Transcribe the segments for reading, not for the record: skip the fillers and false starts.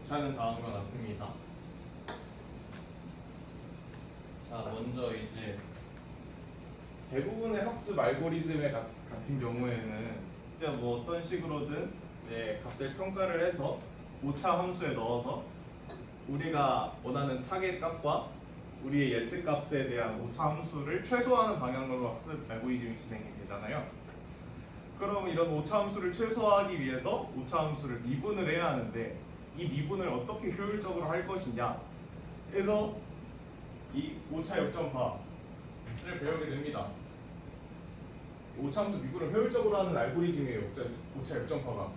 오차는 다음과 같습니다. 자, 먼저 이제 대부분의 학습 알고리즘의 같은 경우에는 이제 뭐 어떤 식으로든 이제 값을 평가를 해서 오차 함수에 넣어서 우리가 원하는 타겟 값과 우리의 예측 값에 대한 오차 함수를 최소화하는 방향으로 학습 알고리즘이 진행이 되잖아요. 그럼 이런 오차 함수를 최소화하기 위해서 오차 함수를 미분을 해야 하는데 이 미분을 어떻게 효율적으로 할 것이냐 해서 이 오차 역전파를 배우게 됩니다. 오차 함수 미분을 효율적으로 하는 알고리즘이에요. 오차 역전파가.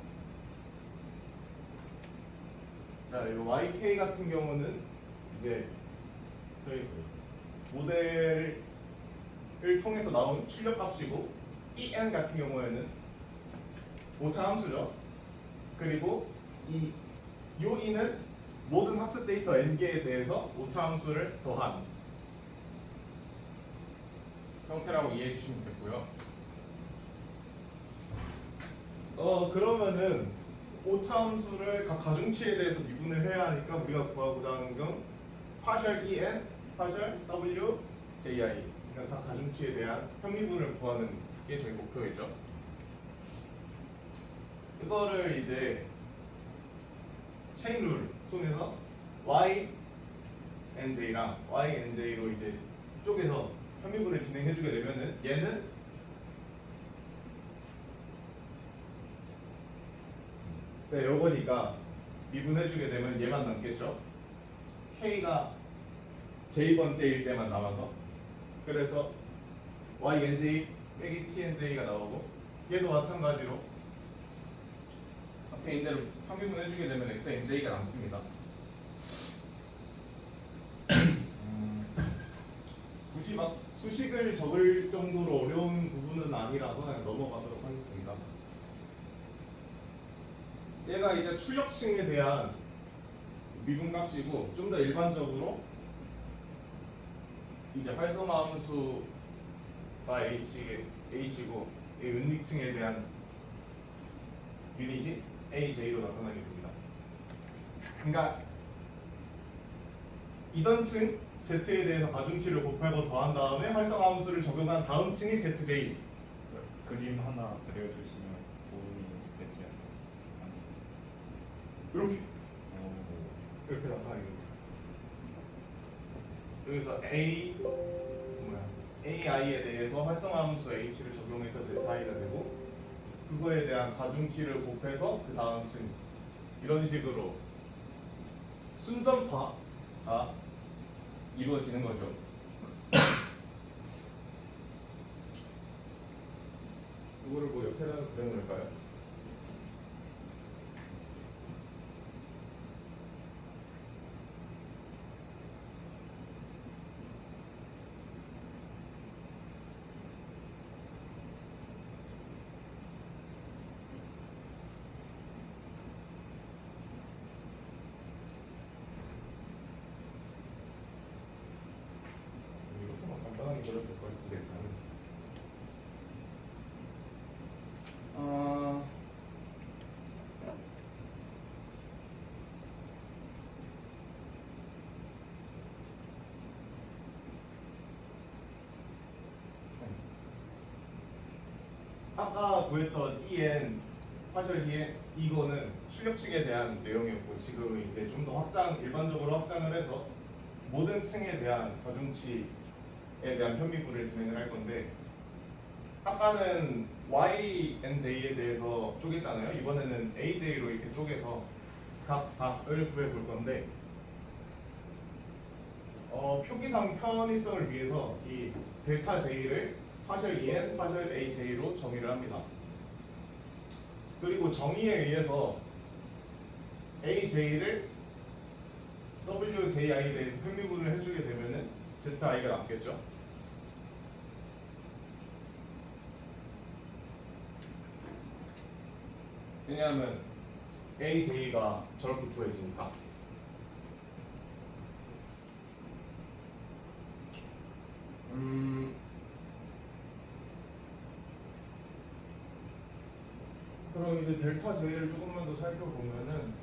자, 이 YK 같은 경우는 이제 저희 모델을 통해서 나온 출력값이고 EN 같은 경우에는 오차 함수죠. 그리고 이 요인은 모든 학습 데이터 n개에 대해서 오차 함수를 더한 형태라고 이해해 주시면 되고요. 그러면은 오차 함수를 각 가중치에 대해서 미분을 해야 하니까 우리가 구하고자 하는 건 partial en, partial w, ji 그러니까 각 가중치에 대한 편미분을 구하는 게 저희 목표겠죠. 이거를 이제 체인 룰 통해서 y n j랑 y n j로 이제 쪼개서 편미분을 진행해주게 되면은 얘는 네, 요거니까 미분해주게 되면 얘만 남겠죠. k가 j번째일 때만 남아서 그래서 ynj 빼기 tnj가 나오고 얘도 마찬가지로 앞에 있는 대로 평균분 해주게 되면 xnj가 남습니다. 굳이 막 수식을 적을 정도로 어려운 부분은 아니라서 그냥 넘어가도록 하겠습니다. 얘가 이제 출력층에 대한 미분값이고 좀 더 일반적으로 이제 활성화 함수가 h고 이 은닉층에 대한 유닛이 aj로 나타나게 됩니다. 그러니까 이전 층 z에 대해서 가중치를 곱하고 더한 다음에 활성화 함수를 적용한 다음 층이 zj. 그림 하나 그려주시면 도움이 되지 않나요? 이렇게 이렇게 나타나게 됩니다. 여기서 ai에 대해서 활성화 함수 h를 적용해서 zi가 되고 그거에 대한 가중치를 곱해서 그 다음 층 이런 식으로 순전파가 이루어지는 거죠. 이거를 뭐 옆에다 그려놓을까요? 이렇게만 간단하게 그려도 될 것 같은데 일단은. 아까 구했던 EN, 파셜 EN 이거는 출력층에 대한 내용이었고 지금은 이제 좀 더 일반적으로 확장을 해서 모든 층에 대한 가중치에 대한 편미분을 진행을 할 건데 아까는 Y, N, J에 대해서 쪼갰잖아요. 이번에는 AJ로 이렇게 쪼개서 각 값을 구해 볼 건데 표기상 편의성을 위해서 이 델타 J를 파셜 EN, 파셜 AJ로 정의를 합니다. 그리고 정의에 의해서 AJ를 WJI에 대해서 편미분을 해주게 되면은 ZI가 남겠죠. 왜냐하면 AJ가 저렇게 구해지니까. 그럼 이제 델타 J를 조금만 더 살펴보면은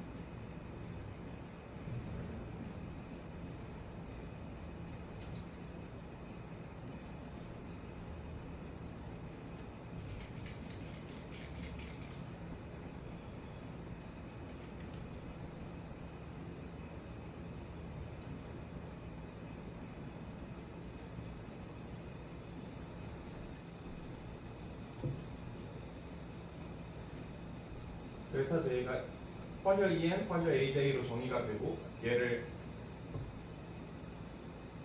델타 J가 파셜 EN, 파셜 AJ로 정의가 되고 얘를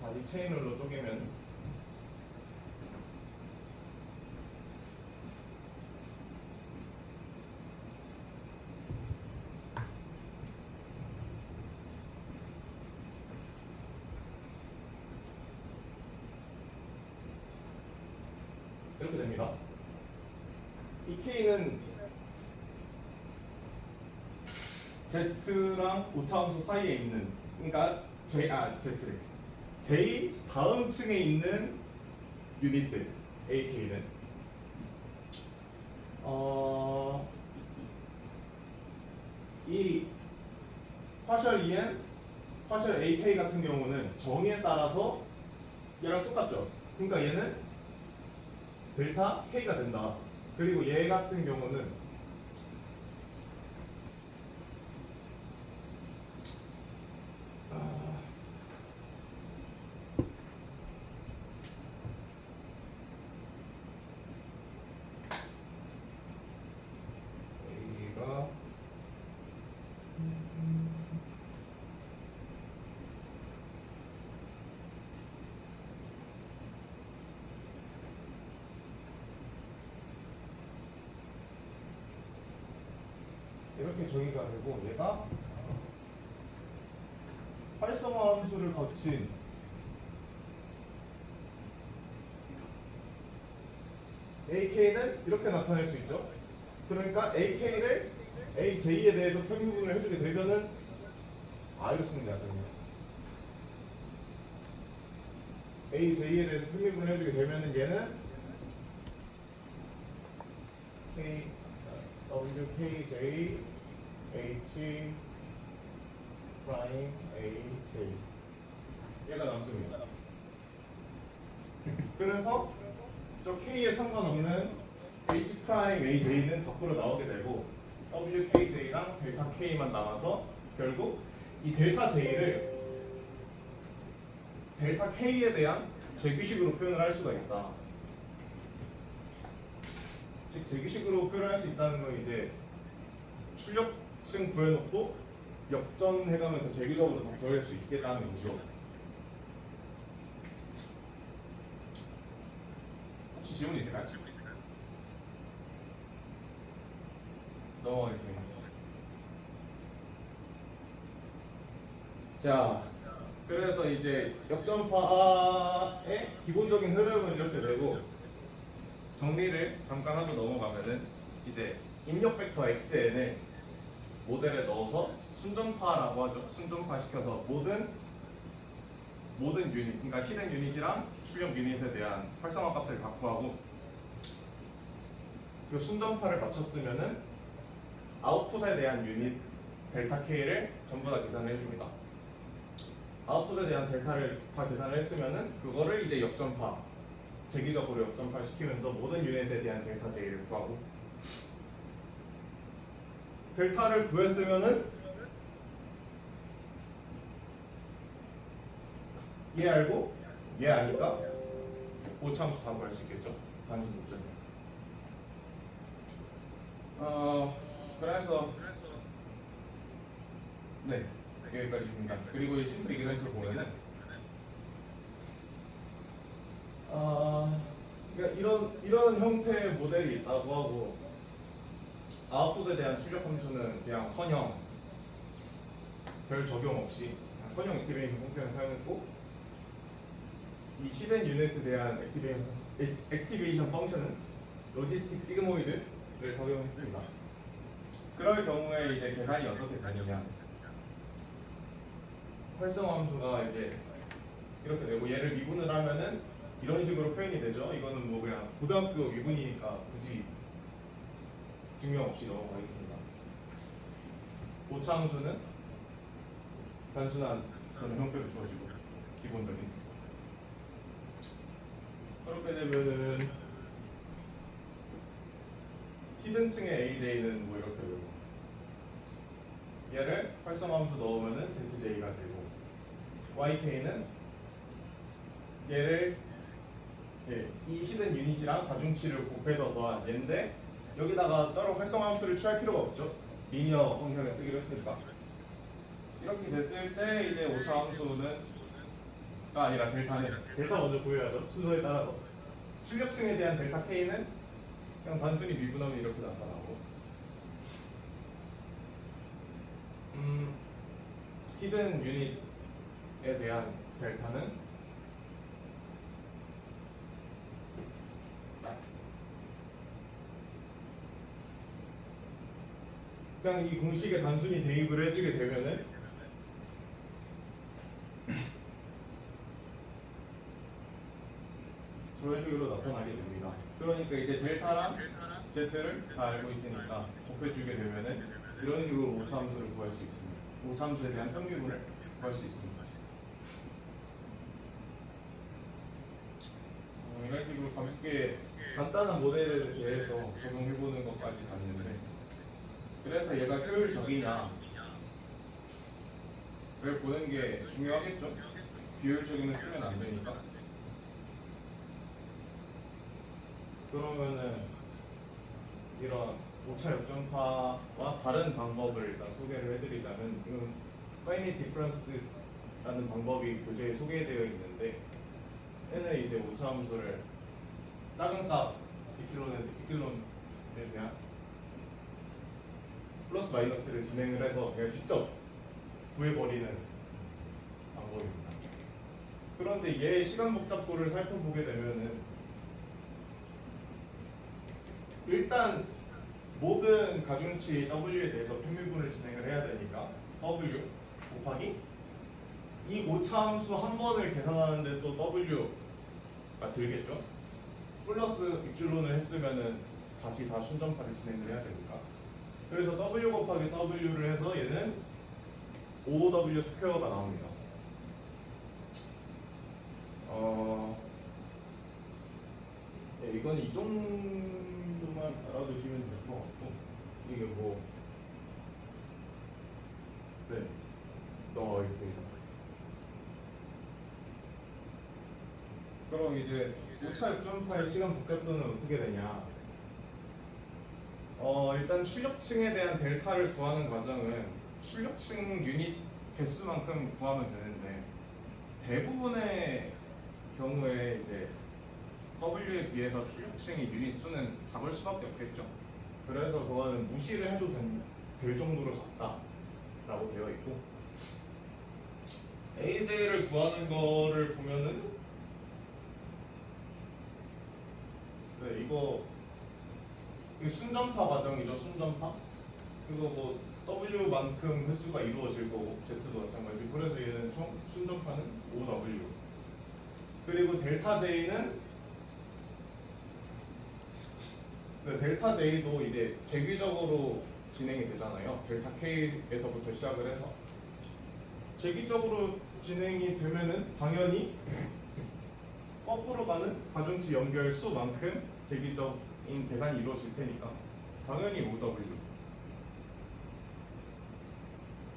바디 체인으로 쪼개면 이렇게 됩니다. 이 K는 Z랑 오차함수 사이에 있는, 그러니까 Z래. J 다음 층에 있는 유닛들 AK는 이 파셜 EN, 파셜 AK 같은 경우는 정의에 따라서 얘랑 똑같죠. 그러니까 얘는 델타 K가 된다. 그리고 얘 같은 경우는 A가 이렇게 정의가 되고 얘가 활성화 함수를 거친 AK는 이렇게 나타낼 수 있죠. 그러니까 AK를 AJ에 대해서 평균분을 해주게 되면은 이렇게 쓰는 게 낫거든요. AJ에 대해서 평균분을 해주게 되면은 얘는 K, WKJ H 프라임 AJ 얘가 남습니다. 그래서 저 K에 상관없는 H 프라임 AJ는 밖으로 나오게 되고 WKJ랑 델타 K만 남아서 결국 이 델타 J를 델타 K에 대한 제규식으로 표현을 할 수가 있다. 즉 제규식으로 표현할 수 있다는 건 이제 출력층 구해놓고 역전해가면서 제규적으로 다 구할 수 있겠다는 거죠. 혹시 질문 있을까요? 넘어가겠습니다. 자, 그래서 이제 역전파의 기본적인 흐름은 이렇게 되고 정리를 잠깐 하고 넘어가면은 이제 입력 벡터 xn을 모델에 넣어서 순전파라고 하죠. 순전파 시켜서 모든 유닛, 그러니까 히든 유닛이랑 출력 유닛에 대한 활성화 값을 다 구하고 그 순전파를 맞췄으면은 아웃풋에 대한 유닛 델타 K를 전부 다 계산을 해줍니다. 아웃풋에 대한 델타를 다 계산을 했으면은 그거를 이제 역전파, 재기적으로 역전파 시키면서 모든 유닛에 대한 델타 J를 구하고 델타를 구했으면은 얘 알고 얘 아니까 오차함수 다 구할 수 있겠죠. 단순 목적이. 그래서 네 여기까지입니다. 그리고 이 심플 이그젠플 보면은 그러니까 이런 형태의 모델이 있다고 하고 아웃풋에 대한 출력 함수는 그냥 선형 별 적용 없이 그냥 선형 액티베이션 펑션을 사용했고 이 히든 유닛에 대한 액티베이션 펑션은 로지스틱 시그모이드를 적용했습니다. 그럴 경우에 이제 계산이 어떻게 되느냐? 활성화 함수가 이제 이렇게 되고 얘를 미분을 하면은 이런 식으로 표현이 되죠. 이거는 뭐 그냥 고등학교 미분이니까 굳이 증명 없이 넘어가겠습니다. 오차 함수는 단순한 저는 형태로 주어지고 기본적인 그렇게 되면은 히든층의 AJ는 뭐 이렇게 되고 얘를 활성화 함수 넣으면은 ZJ가 되고 YK는 얘를 이 히든 유닛이랑 가중치를 곱해서 더한 얘인데 여기다가 따로 활성화 함수를 취할 필요가 없죠. 리니어 형태를 쓰기로 했으니까 이렇게 됐을 때 이제 오차 함수는 아니라 델타는 델타 먼저 구해야죠. 순서에 따라서 출력층에 대한 델타 K는 그냥 단순히 미분하면 이렇게 나타나고 히든 유닛에 대한 델타는 그냥 이 공식에 단순히 대입을 해주게 되면은 저런 식으로 나타나게 됩니다. 그러니까 이제 델타랑 Z를 다 알고 있으니까 곱해주게 되면은 이런 식으로 오차함수를 구할 수 있습니다. 오차함수에 대한 평균을 구할 수 있습니다. 이런 식으로 가볍게 간단한 모델에 대해서 적용해보는 것까지 봤는데 그래서 얘가 효율적이냐 를 보는 게 중요하겠죠? 비효율적이면 쓰면 안 되니까. 그러면은 이런 오차 역전파와 다른 방법을 일단 소개를 해드리자면 지금 finite differences라는 방법이 교재에 소개되어 있는데 얘는 이제 오차 함수를 작은 값 이필론에 대한 플러스 마이너스를 진행을 해서 그냥 직접 구해버리는 방법입니다. 그런데 얘 시간 복잡도를 살펴보게 되면은 일단 모든 가중치 W에 대해서 평미분을 진행을 해야 되니까 W 곱하기 이 오차 함수 한 번을 계산하는데 또 W가 들겠죠? 플러스 입실론을 했으면은 다시 다 순전파를 진행을 해야 되니까 그래서 W 곱하기 W를 해서 얘는 OW 스퀘어가 나옵니다. 네, 이건 이 정도만 알아두시면 될 것 같고 이게 뭐 네, 넘어가겠습니다. 그럼 이제 오차 역전파의 시간 복잡도는 어떻게 되냐? 일단 출력층에 대한 델타를 구하는 과정은 출력층 유닛 개수만큼 구하면 되는데 대부분의 경우에 이제 W에 비해서 출력층의 유닛 수는 작을 수밖에 없겠죠. 그래서 그거는 무시를 해도 될 정도로 작다라고 되어 있고 AJ를 구하는 거를 보면은 네, 이거 순전파 과정이죠. 순전파. 그리고 뭐 W만큼 횟수가 이루어질 거고 Z도 마찬가지고 그래서 얘는 총 순전파는 OW. 그리고 델타 J는 네, 델타 J도 이제 재규적으로 진행이 되잖아요. 델타 K에서부터 시작을 해서 재규적으로 진행이 되면은 당연히 거꾸로 가는 가중치 연결 수만큼 재규적인 계산이 이루어질 테니까 당연히 OW.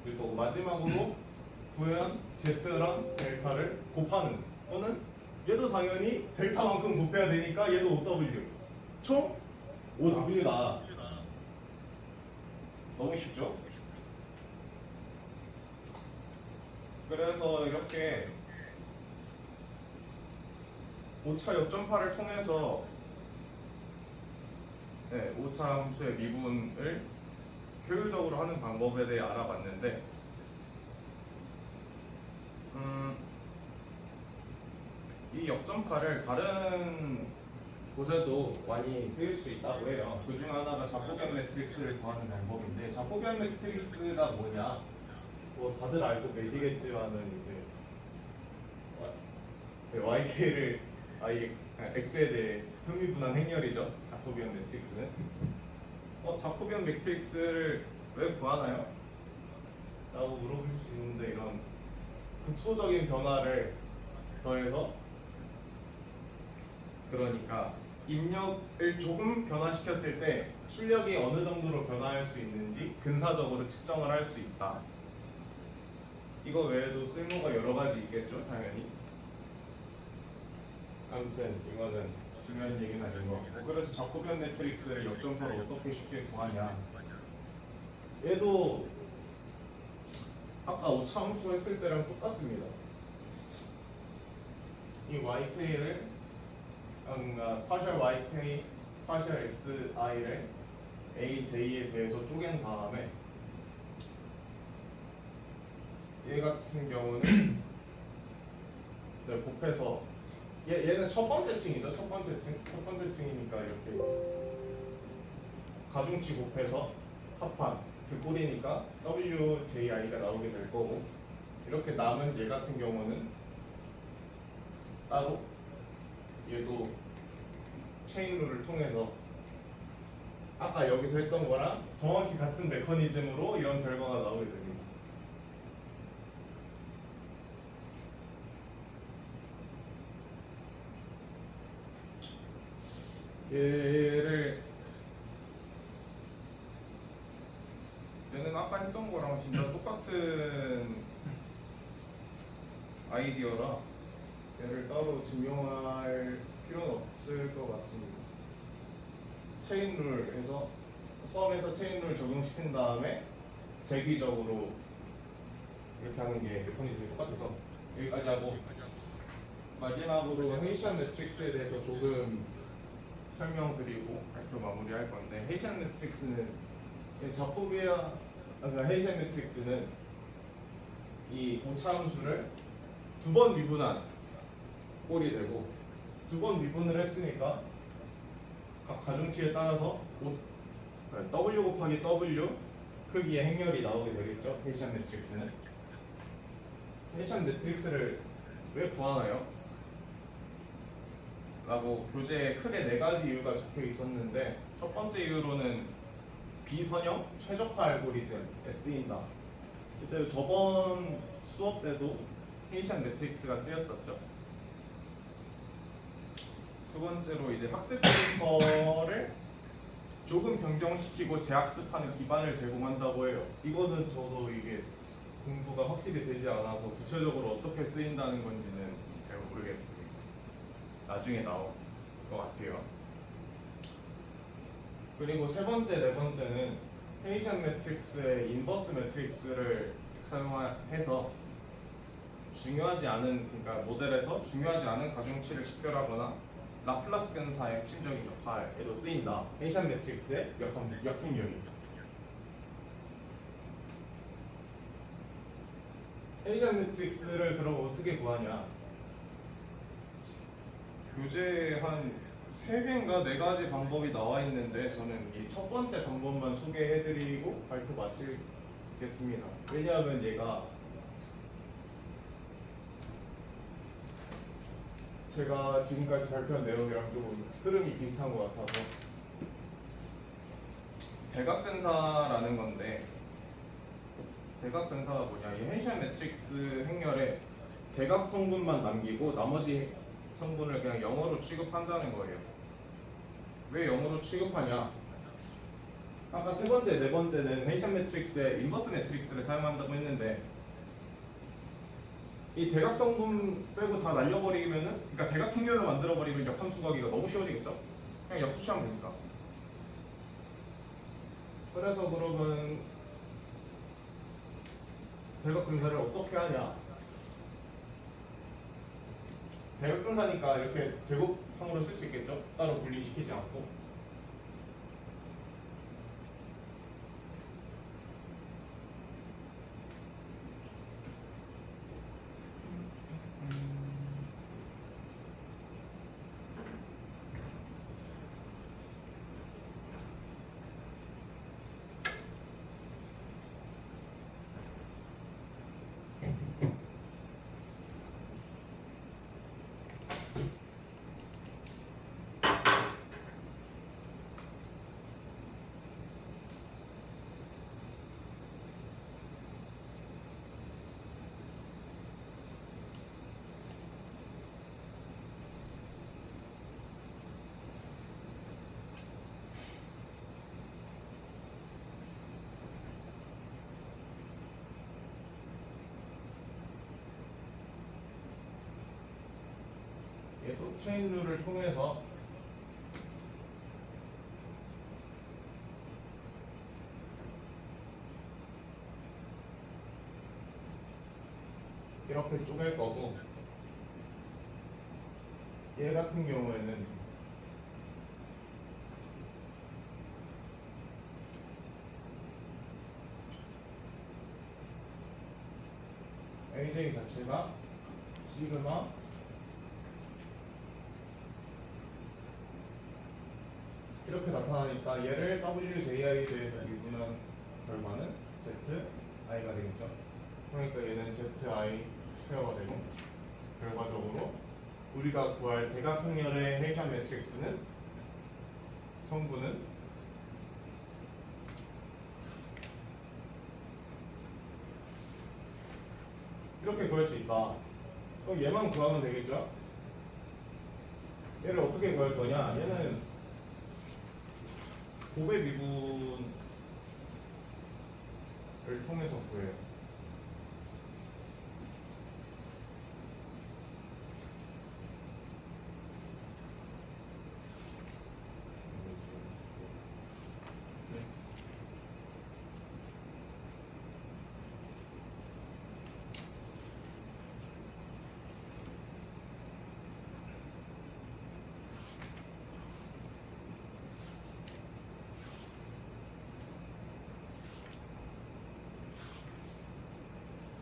그리고 마지막으로 구현 Z랑 델타를 곱하는 거는 얘도 당연히 델타만큼 곱해야 되니까 얘도 OW. 총 OW다. 너무 쉽죠? 그래서 이렇게 오차 역전파를 통해서 네, 오차 함수의 미분을 효율적으로 하는 방법에 대해 알아봤는데 이 역전파를 다른 곳에도 많이 쓰일 수 있다고 해요. 그 중 하나가 자포변 매트릭스를 구하는 방법인데 자포변 매트릭스가 뭐냐? 뭐 다들 알고 계시겠지만은 이제 YK를 X에 대해 흥미분한 행렬이죠. 자코비언 매트릭스는. 자코비언 매트릭스를 왜 구하나요? 라고 물어볼 수 있는데 이런 극소적인 변화를 더해서 그러니까 입력을 조금 변화시켰을 때 출력이 어느 정도로 변화할 수 있는지 근사적으로 측정을 할 수 있다. 이거 외에도 쓸모가 여러 가지 있겠죠, 당연히. 아무튼 이거는 중요한 얘기는 아닌 것 같고 그래서 자코비언 매트릭스를 역전파로 어떻게 쉽게 구하냐 얘도 아까 오차 함수 했을 때랑 똑같습니다. 이 yk를 그러니까 partial yk, partial xi를 aj에 대해서 쪼갠 다음에 얘 같은 경우는 네, 곱해서 얘는 첫 번째 층이죠. 첫 번째 층이니까 이렇게 가중치 곱해서 합한 그 꼴이니까 WJI가 나오게 될 거고, 이렇게 남은 얘 같은 경우는 따로 얘도 체인룰을 통해서 아까 여기서 했던 거랑 정확히 같은 메커니즘으로 이런 결과가 나오게 됩니다. 얘는 아까 했던 거랑 진짜 똑같은 아이디어라 얘를 따로 증명할 필요는 없을 것 같습니다. 체인룰에서 썸에서 체인룰 적용시킨 다음에 재기적으로 이렇게 하는 게 메커니즘이 똑같아서 여기까지 하고, 마지막으로 헤이션 매트릭스에 대해서 조금 설명드리고 발표 마무리할 건데, 헤이션 매트릭스는 그러니까 헤이션 매트릭스는 이 오차함수를 두 번 미분한 꼴이 되고, 두 번 미분을 했으니까 각 가중치에 따라서 W 곱하기 W 크기의 행렬이 나오게 되겠죠. 헤이션 매트릭스는. 헤이션 매트릭스를 왜 구하나요? 라고 교재에 크게 네 가지 이유가 적혀 있었는데, 첫 번째 이유로는 비선형 최적화 알고리즘에 쓰인다. 실제로 저번 수업 때도 헤이션 매트릭스가 쓰였었죠. 두 번째로 이제 학습 데이터를 조금 변경시키고 재학습하는 기반을 제공한다고 해요. 이거는 저도 이게 공부가 확실히 되지 않아서 구체적으로 어떻게 쓰인다는 건지는 잘 모르겠습니다. 나중에 나올 것 같아요. 그리고 세 번째, 네 번째는 헤이션 매트릭스의 인버스 매트릭스를 사용해서 중요하지 않은, 그러니까 모델에서 중요하지 않은 가중치를 식별하거나 라플라스 근사의 핵심적인 역할에도 쓰인다. 헤이션 매트릭스의 역행력이죠. 헤이션 매트릭스를 그럼 어떻게 구하냐? 교재에 한 3개인가 4가지 방법이 나와 있는데, 저는 이 첫 번째 방법만 소개해드리고 발표 마치겠습니다. 왜냐하면 얘가 제가 지금까지 발표한 내용이랑 조금 흐름이 비슷한 것 같아서. 대각근사라는 건데, 대각근사가 뭐냐, 이 헤이션 매트릭스 행렬에 대각 성분만 남기고 나머지 성분을 그냥 0으로 취급한다는 거예요. 왜 0으로 취급하냐? 아까 세 번째, 네 번째는 헤이션 매트릭스에 인버스 매트릭스를 사용한다고 했는데, 이 대각 성분 빼고 다 날려버리면은, 그러니까 대각 행렬로 만들어버리면 역함수 구하기가 너무 쉬워지겠죠? 그냥 역수치하면 되니까. 그래서 그러면 대각근사를 어떻게 하냐? 대각근사니까 이렇게 제곱항으로 쓸 수 있겠죠? 따로 분리시키지 않고. 얘도 체인룰을 통해서 이렇게 쪼갤 거고, 얘 같은 경우에는 AJ 자체가 시그마 이렇게 나타나니까 얘를 WJI에 대해서 미분한 결과는 ZI가 되겠죠. 그러니까 얘는 ZI 스퀘어가 되고, 결과적으로 우리가 구할 대각형렬의 헤이션 매트릭스는 성분은 이렇게 구할 수 있다. 그럼 얘만 구하면 되겠죠? 얘를 어떻게 구할 거냐? 얘는 곱의 미분을 통해서 구해요. 네.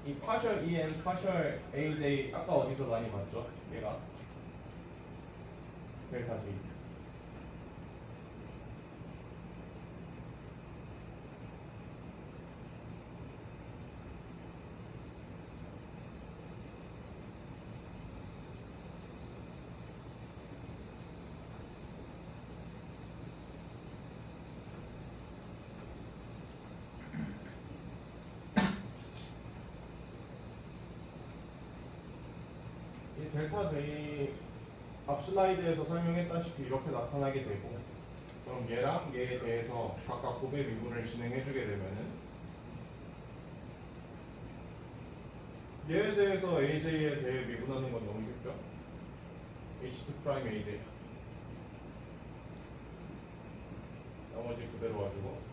이 파셜 EN, 파셜 AJ 아까 어디서 많이 봤죠? 얘가 델타 J. 이 델타 J 앞 슬라이드에서 설명했다시피 이렇게 나타나게 되고, 그럼 얘랑 얘에 대해서 각각 곱의 미분을 진행해주게 되면은 얘에 대해서 AJ에 대해 미분하는 건 너무 쉽죠? H2' AJ 나머지 그대로 가지고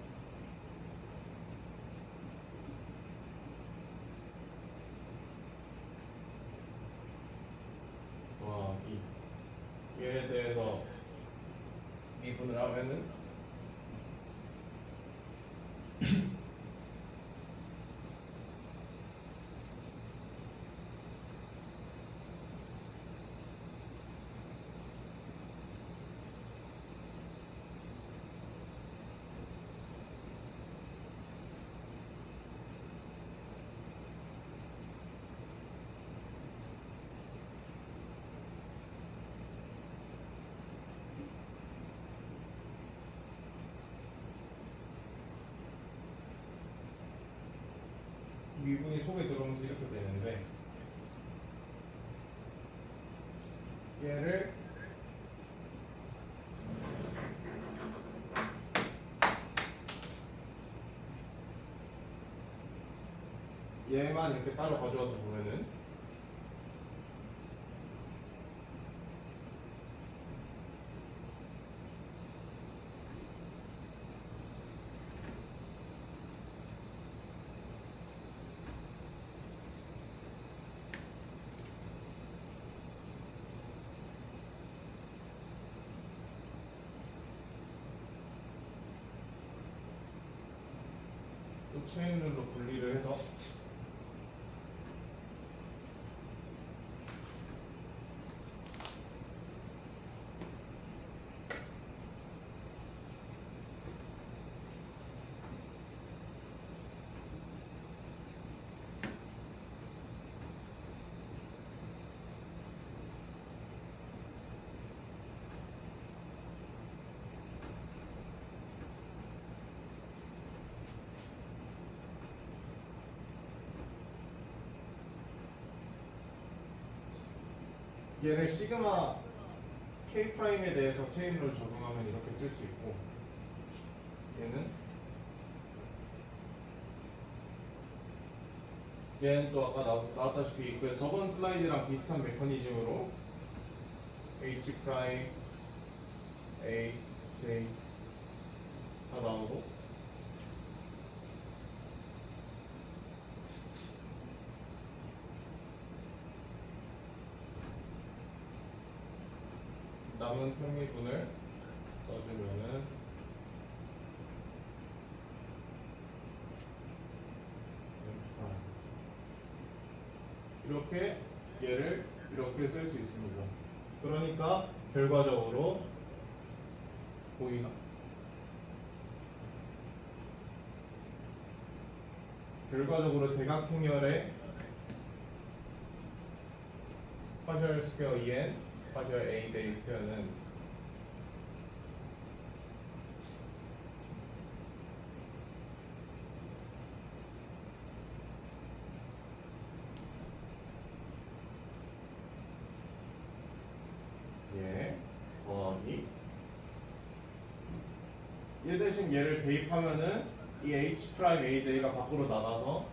얘에 대해서 미분을 하면은 미분이 속에 들어오면서 이렇게 되는데, 얘를 얘만 이렇게 따로 가져와서 보면은 또 체인룰로 분리를 해서 얘를 시그마 K 프라임에 대해서 체인룰 적용하면 이렇게 쓸 수 있고, 얘는 또 아까 나왔다시피 그 저번 슬라이드랑 비슷한 메커니즘으로 H 프라임, A, J 다 나오고, 남은 편미분을 써주면은 이렇게 얘를 이렇게 쓸 수 있습니다. 그러니까 결과적으로 보이나? 결과적으로 대각행렬의 파셜 스퀘어 EN, 파셜 AJ 스퀘어는 얘 더하기 얘 대신 얘를 대입하면은 이 H 프라임 AJ가 밖으로 나가서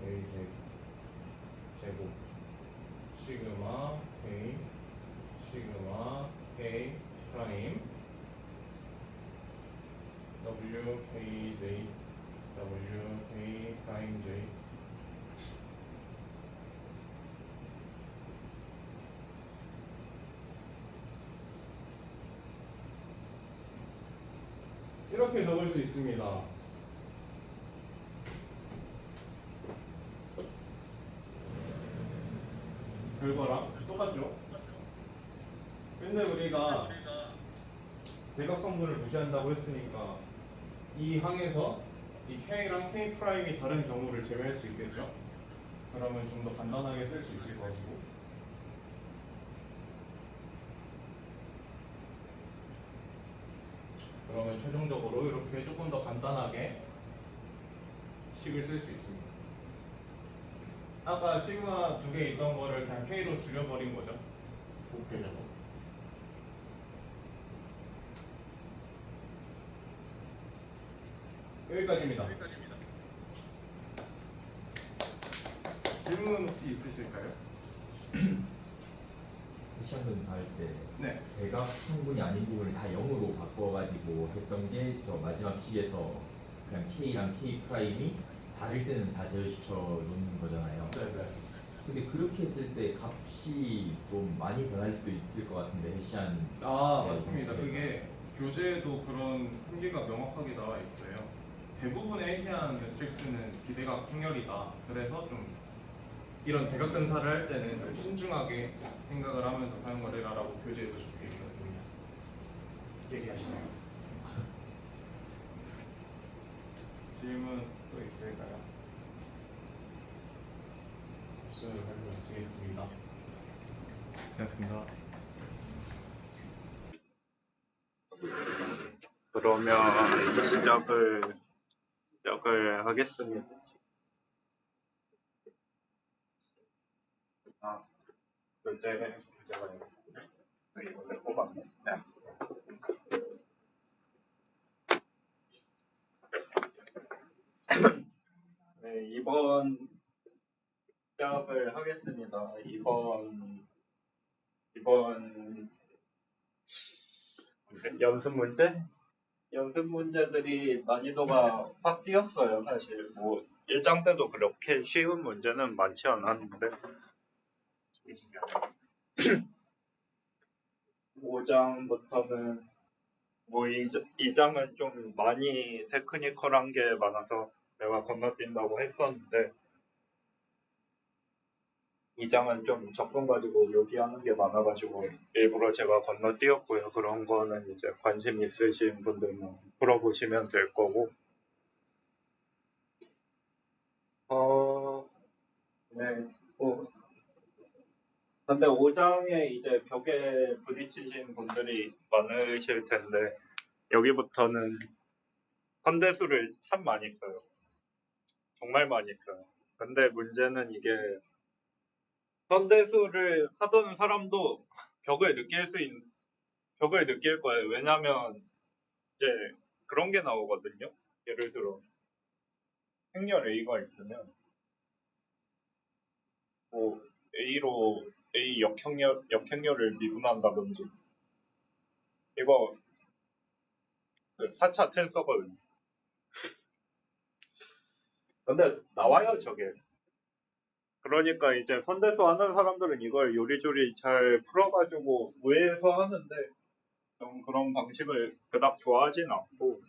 AJ 제곱 시그마 K 시그마 K 프라임 WKJ WK 프라임 J 이렇게 적을 수 있습니다. 결과랑 똑같죠? 근데 우리가 대각성분을 무시한다고 했으니까 이 항에서 이 K랑 K 프라임이 다른 경우를 제외할 수 있겠죠? 그러면 좀 더 간단하게 쓸 수 있을 것이고 그러면 최종적으로 이렇게 조금 더 간단하게 식을 쓸 수 있습니다. 아까 시그마 두 개 있던 거를 그냥 K로 줄여버린 거죠. 곱해려고. 여기까지입니다. 질문 혹시 있으실까요? 시험 검사할 때 네. 대각 성분이 아닌 부분을 다 0으로 바꿔가지고 했던 게 저 마지막 식에서 그냥 K랑 K 프라임이 다를 때는 다 제어시켜 놓는 거잖아요. 네네. 근데 그렇게 했을 때 값이 좀 많이 변할 수도 있을 것 같은데 해시한 아 네, 맞습니다. 네. 그게 교재에도 그런 한계가 명확하게 나와 있어요. 대부분의 해시한 매트릭스는 비대각 행렬이다. 그래서 좀 이런 대각 근사를 할 때는 좀 신중하게 생각을 하면서 사용하래라라고 교재에도 적혀 있었습니다. 얘기하시나요? 질문 또 있을까요? 없으면 마치겠습니다. 고맙습니다. 그러면 시작을 하겠습니다. 문제가 이번에 뽑았네. 네. 네, 이번 시작을 하겠습니다. 이번 연습 문제? 연습 문제들이 난이도가 확 뛰었어요. 사실 뭐 1장 때도 그렇게 쉬운 문제는 많지 않았는데 5장부터는 뭐 2장은 좀 많이 테크니컬한 게 많아서 내가 건너뛴다고 했었는데 2장은 좀 적분 가지고 요기하는 게 많아가지고 일부러 제가 건너뛰었고요. 그런 거는 이제 관심 있으신 분들만 풀어보시면 될 거고 네. 근데 5장에 이제 벽에 부딪히신 분들이 많으실 텐데 여기부터는 현대수를 참 많이 써요. 정말 많이 써요. 근데 문제는 이게 현대수를 하던 사람도 벽을 느낄 거예요. 왜냐면 이제 그런 게 나오거든요. 예를 들어 행렬 A가 있으면 뭐 A로 A 역행렬을 미분한다든지 이거 그 4차 텐서거든요. 근데 나와요 저게. 그러니까 이제 선대수 하는 사람들은 이걸 요리조리 잘 풀어가지고 우회해서 하는데 좀 그런 방식을 그닥 좋아하진 않고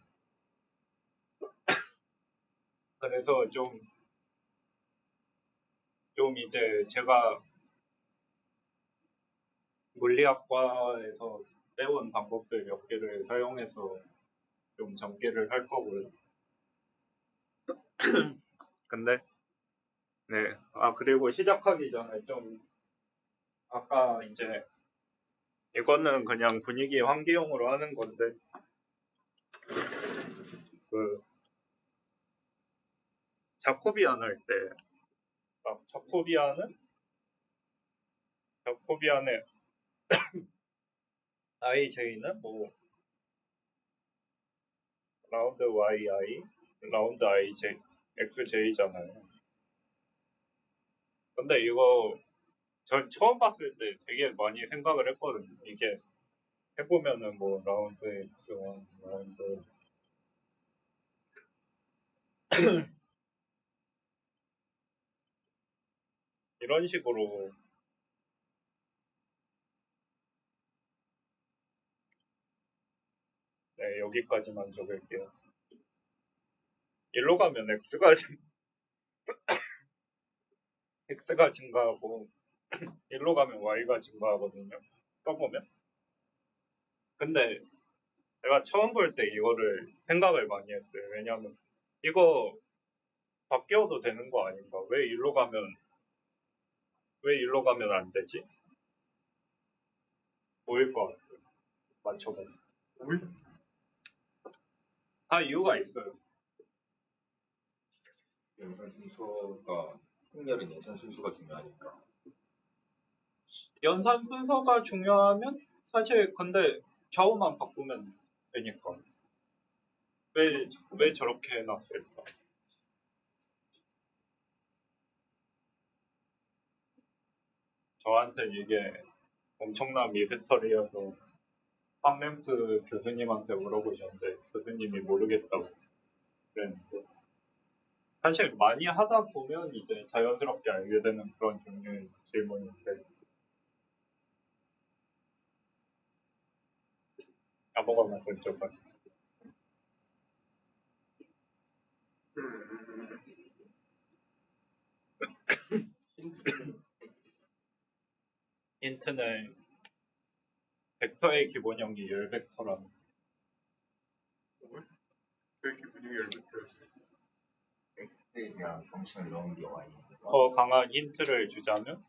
그래서 좀 이제 제가 물리학과에서 배운 방법들 몇 개를 사용해서 좀 전개를 할 거고요. 근데 네. 그리고 시작하기 전에 좀 아까 이제 이거는 그냥 분위기 환기용으로 하는 건데 그 자코비안 할 때 막 자코비안의 IJ는 뭐 라운드 YI, 라운드 IJ, XJ잖아요. 근데 이거 전 처음 봤을 때 되게 많이 생각을 했거든요. 이게 해보면은 뭐 라운드 X1, 라운드 이런 식으로 네, 여기까지만 적을게요. 일로 가면 X가 증가하고 일로 가면 Y가 증가하거든요. 써보면. 근데 내가 처음 볼 때 이거를 생각을 많이 했어요. 왜냐면 이거 바뀌어도 되는 거 아닌가? 왜 일로 가면 안 되지? 보일 것 같아요. 맞춰보면. 다 이유가 있어요. 연산 순서가 폭렬은 연산 순서가 중요하니까. 연산 순서가 중요하면 사실 근데 좌우만 바꾸면 되니까. 왜 저렇게 해놨을까? 저한테 이게 엄청난 미스터리여서 황램프 교수님한테 물어보셨는데 교수님이 모르겠다고 그랬는데 사실 많이 하다 보면 이제 자연스럽게 알게 되는 그런 종류의 질문인데 아무거나 던져봐. 힌트는 벡터의 기본형이 열벡터라는 왜 기본형이 열벡터였어? X에 대한 방식을 넣은 게 Y. 더 강한 힌트를 주자면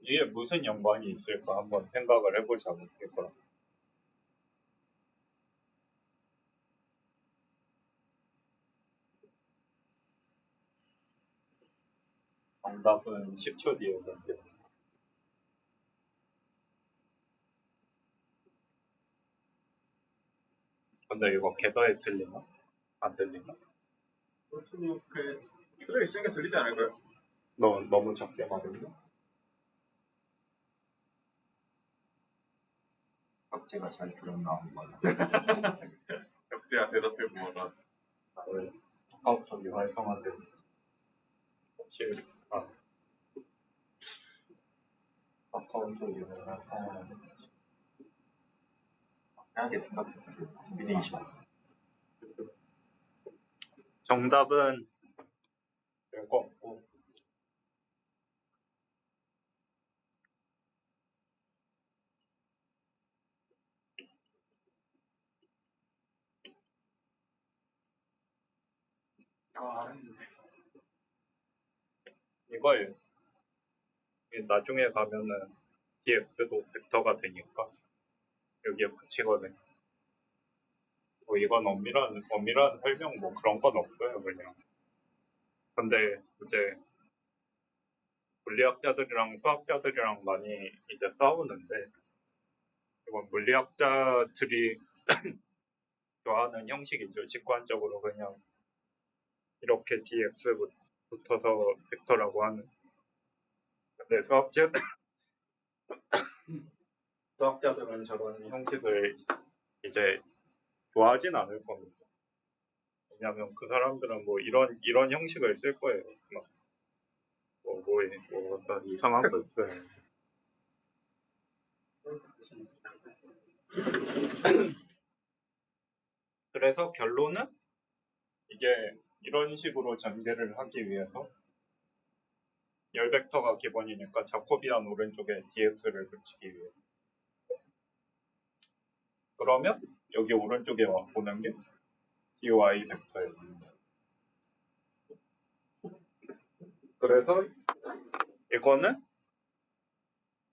이게 무슨 연관이 있을까 한번 생각을 해보자고 이거랑. 정답은 10초 뒤에 오는데 근데 이거 겟더에 들리나? 안 들리나? 그렇지 뭐그 표정 있으니까 들리지 않을까요? 너무 적게 말했나? 박제가 잘 들었나 한번. 혁재야 대답해 보거라. 왜 카카오톡이 활성화된 혹시 카카오톡이 활성화된 편하게 생각했어요. 콤비네이션. 정답은 별거 없고 알았는데. 이거예요. 이게 나중에 가면은 dx도 벡터가 되니까 여기에 붙이거든요. 뭐 이건 엄밀한 설명 뭐 그런 건 없어요 그냥. 근데 이제 물리학자들이랑 수학자들이랑 많이 이제 싸우는데 이건 물리학자들이 좋아하는 형식이죠. 직관적으로 그냥 이렇게 dx 붙어서 벡터라고 하는. 근데 수학자들은 저런 형식을 이제 좋아하진 않을 겁니다. 왜냐하면 그 사람들은 뭐 이런 형식을 쓸 거예요. 뭐 어떤 이상한 거 있어요. 그래서 결론은 이게 이런 식으로 전개를 하기 위해서 열 벡터가 기본이니까 자코비안 오른쪽에 dx를 붙이기 위해. 그러면 여기 오른쪽에 보는 게 dy 벡터예요. 그래서 이거는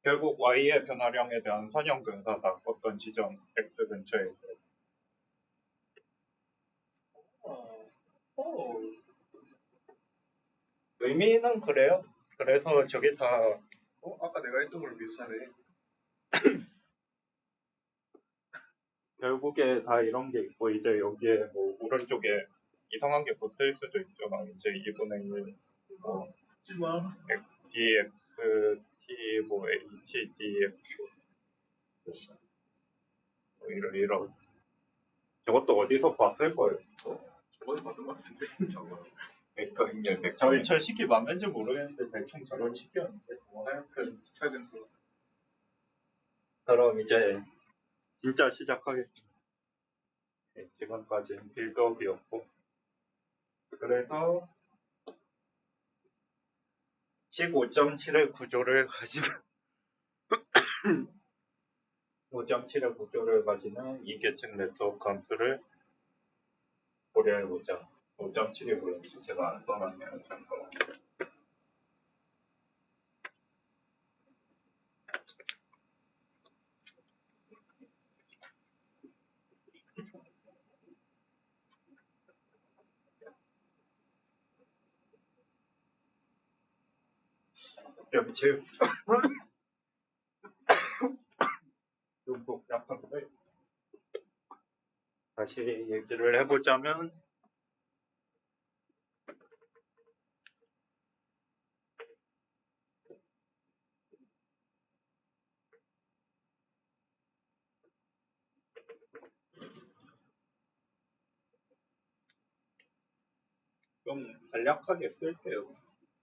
결국 y의 변화량에 대한 선형 근사다. 어떤 지점 x 근처에. 의미는 그래요. 그래서 저게 다 아까 내가 했던 거랑 비슷하네. 결국에 다 이런 게 있고 이제 여기에 뭐 오른쪽에 이상한 게 붙을 수도 있잖아. 이제 2분의 1 뭐 하지마. dx t 뭐 h dx 뭐 이런 저것도 어디서 봤을 거예요. 저번에 봤던 것 같은데. 저거. 벡터 행렬 저 시기 맞는지 모르겠는데 대충 저런 시기였는데. 하얗게 차근서. 그럼 이제 진짜 시작하겠습니다. 네, 지금까지는 빌드업이었고 그래서 식 5.7의 구조를 가지고 5.7의 구조를 가지는 이계층 네트워크 함수를 고려해보자. 5.7이 뭐였지? 제가 안 써놨네요. 잠깐만. 좀 복잡한데 다시 얘기를 해보자면 좀 간략하게 쓸게요.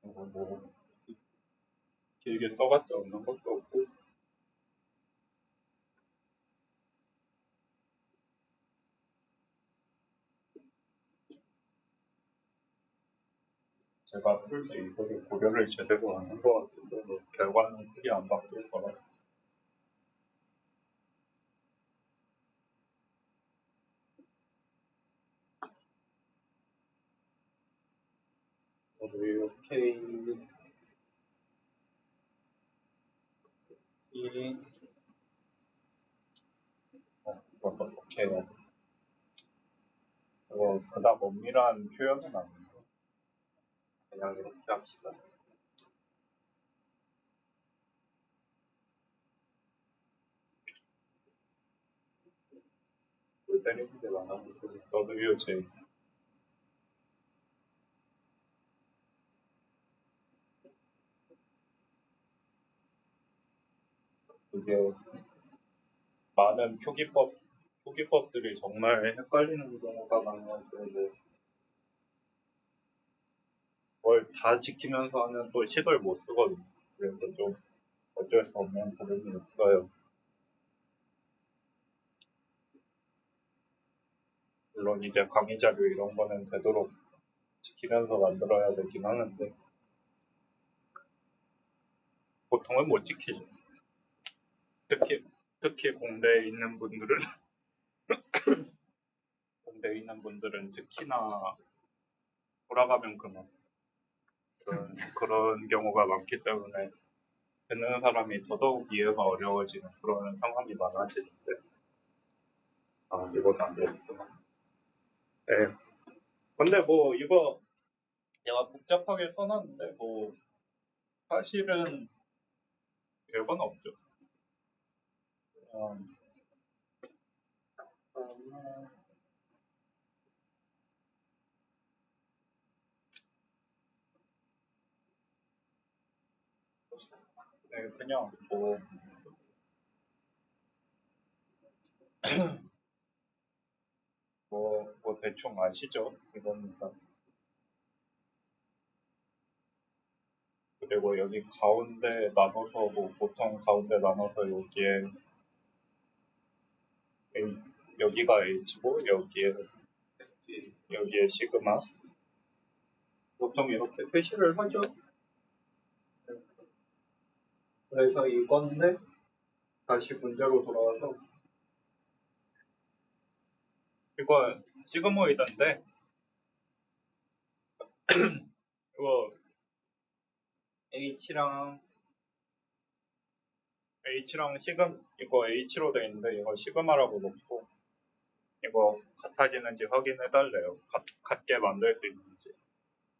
뭐 길게 써봤자 없는 것도 없고 제가 풀 때 이거를 고려를 제대로 안 한 것 같은데 뭐 결과는 크게 안 바뀔 거라. 저도 이렇게 이건 어떻게 해야 돼? 그닥 엄밀한 표현은 아닌데 그냥 이렇게 합시다. 물 때리는 게 많아서 너도 제 이게 많은 표기법들이 정말 헷갈리는 경우가 많아서 이제 뭘 다 지키면서 하면 또 식을 못 쓰거든요. 그래서 좀 어쩔 수 없는 부분이 있어요. 물론 이제 강의 자료 이런 거는 되도록 지키면서 만들어야 되긴 하는데 보통은 못 지키죠. 특히 공대에 있는 분들은 특히나 돌아가면 그만 그런 경우가 많기 때문에 듣는 사람이 더더욱 이해가 어려워지는 그런 상황이 많아지는데 이건 안 되겠구나. 네. 근데 뭐 이거 내가 복잡하게 써놨는데 뭐 사실은 별건 없죠. 네, 그냥 뭐 대충 아시죠? 이겁니다. 그리고 여기 가운데 나눠서 보통 가운데 나눠서 여기가 H고 여기에 시그마 보통 이렇게 표시를 하죠. 그래서 이건데 다시 문제로 돌아와서 이거 시그모이드인데 이거 H랑 이거 H로 돼 있는데 이거 시그마라고 놓고 이거 같아지는지 확인해 달래요. 같게 만들 수 있는지.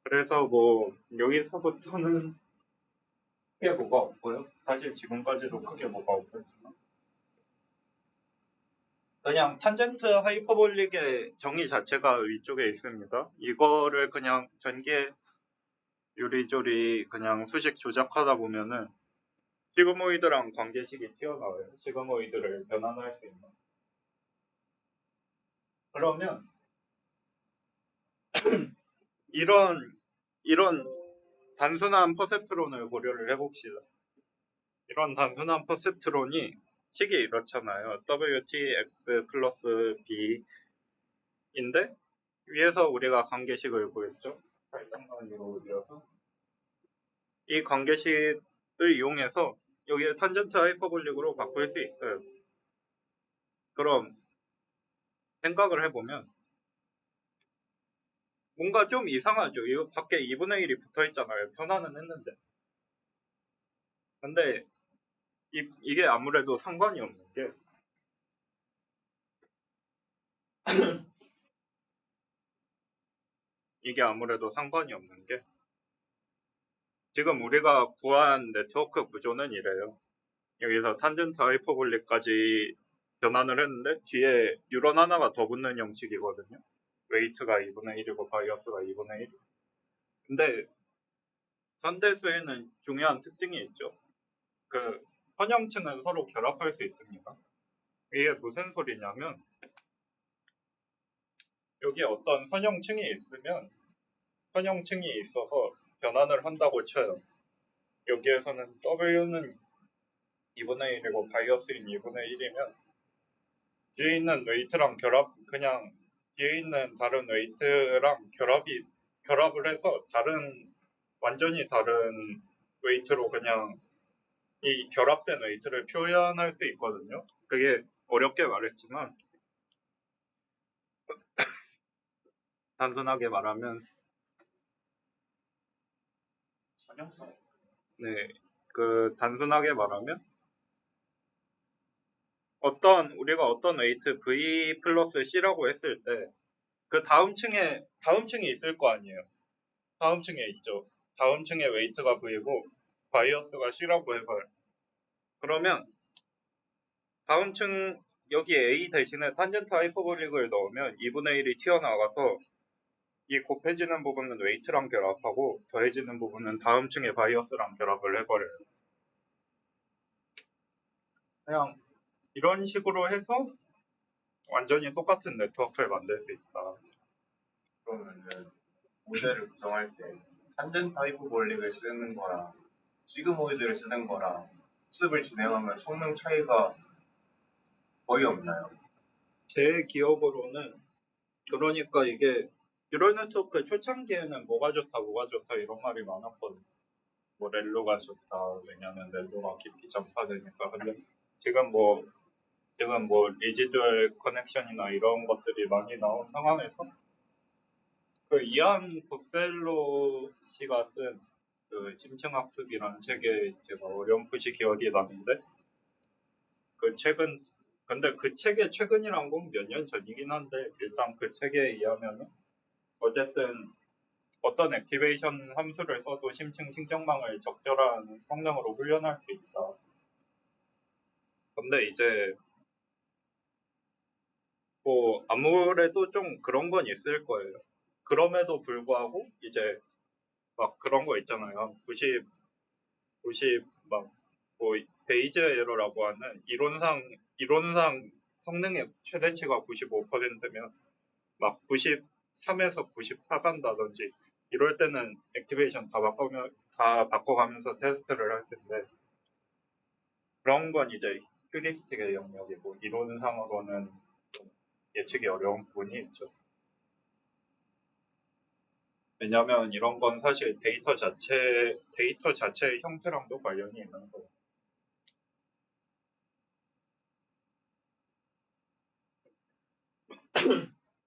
그래서 뭐 여기서부터는 크게 뭐가 없고요. 사실 지금까지도 크게 뭐가 없었지만 그냥 탄젠트 하이퍼볼릭의 정의 자체가 위쪽에 있습니다. 이거를 그냥 전개 요리조리 그냥 수식 조작하다 보면은 시그모이드랑 관계식이 튀어나와요. 시그모이드를 변환할 수 있는. 그러면 이런 단순한 퍼셉트론을 고려를 해봅시다. 이런 단순한 퍼셉트론이 식이 이렇잖아요. WTX 플러스 B인데 위에서 우리가 관계식을 구했죠. 발상관계로 올려서 이 관계식을 이용해서 여기에 탄젠트 하이퍼볼릭으로 바꿀 수 있어요. 그럼 생각을 해보면 뭔가 좀 이상하죠. 이거 밖에 2분의 1이 붙어 있잖아요. 변화는 했는데. 근데 이게 아무래도 상관이 없는 게 이게 아무래도 상관이 없는 게 지금 우리가 구한 네트워크 구조는 이래요. 여기서 탄젠트 하이퍼볼릭까지 변환을 했는데 뒤에 뉴런 하나가 더 붙는 형식이거든요. 웨이트가 2분의 1이고 바이어스가 2분의 1. 근데 선대수에는 중요한 특징이 있죠. 그 선형층은 서로 결합할 수 있습니다. 이게 무슨 소리냐면 여기에 어떤 선형층이 있으면 선형층이 있어서 변환을 한다고 쳐요. 여기에서는 W는 2분의 1이고 바이어스인 2분의 1이면 뒤에 있는 웨이트랑 그냥 뒤에 있는 다른 웨이트랑 결합을 해서 완전히 다른 웨이트로 그냥 이 결합된 웨이트를 표현할 수 있거든요. 그게 어렵게 말했지만 단순하게 말하면 선형성. 네, 단순하게 말하면 우리가 어떤 웨이트 V 플러스 C라고 했을 때 그 다음 층이 있을 거 아니에요. 다음 층에 있죠. 다음 층에 웨이트가 V고 바이어스가 C라고 해봐요. 그러면 다음 층 여기 A 대신에 탄젠트 하이퍼볼릭을 넣으면 2분의 1이 튀어나와서 이 곱해지는 부분은 웨이트랑 결합하고 더해지는 부분은 다음 층의 바이어스랑 결합을 해버려요. 그냥 이런 식으로 해서 완전히 똑같은 네트워크를 만들 수 있다. 그러면은 모델을 구성할 때 탄젠트 하이퍼볼릭을 쓰는 거랑 시그모이드를 쓰는 거랑 학습을 진행하면 성능 차이가 거의 없나요? 제 기억으로는 그러니까 이게 뉴럴 네트워크 초창기에는 뭐가 좋다 이런 말이 많았거든요. 뭐 렐로가 좋다. 왜냐면 렐로가 깊이 전파되니까. 근데 지금 뭐 리지듀얼 커넥션이나 이런 것들이 많이 나온 상황에서 그 이안 굿펠로 씨가 쓴 그 심층학습이라는 책에 제가 어렴풋이 기억이 나는데 근데 그 책의 최근이란 건 몇 년 전이긴 한데 일단 그 책에 의하면은 어쨌든 어떤 액티베이션 함수를 써도 심층 신경망을 적절한 성능으로 훈련할 수 있다. 근데 이제 뭐 아무래도 좀 그런 건 있을 거예요. 그럼에도 불구하고 이제 막 그런 거 있잖아요. 90막 뭐 베이즈 에러라고 하는 이론상 성능의 최대치가 95%면 막 93에서 94 간다든지 이럴 때는 액티베이션 다 바꿔가면서 테스트를 할 텐데 그런 건 이제 휴리스틱의 영역이고 이론상으로는 좀 예측이 어려운 부분이 있죠. 왜냐하면 이런 건 사실 데이터 자체의 형태랑도 관련이 있는 거예요.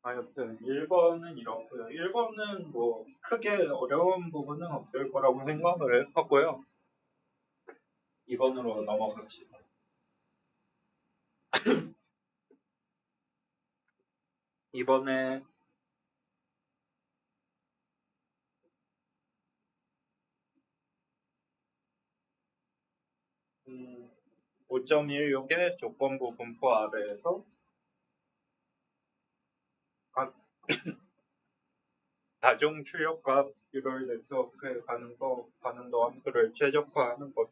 여튼 1번은 이렇고요. 1번은 뭐 크게 어려운 부분은 없을 거라고 생각을 하고요. 2번으로 넘어갑시다. 이번에 5.16의 조건부 분포 아래에서 각 다중 출력값 유럴 네트워크의 가능도 함수를 최적화하는 것.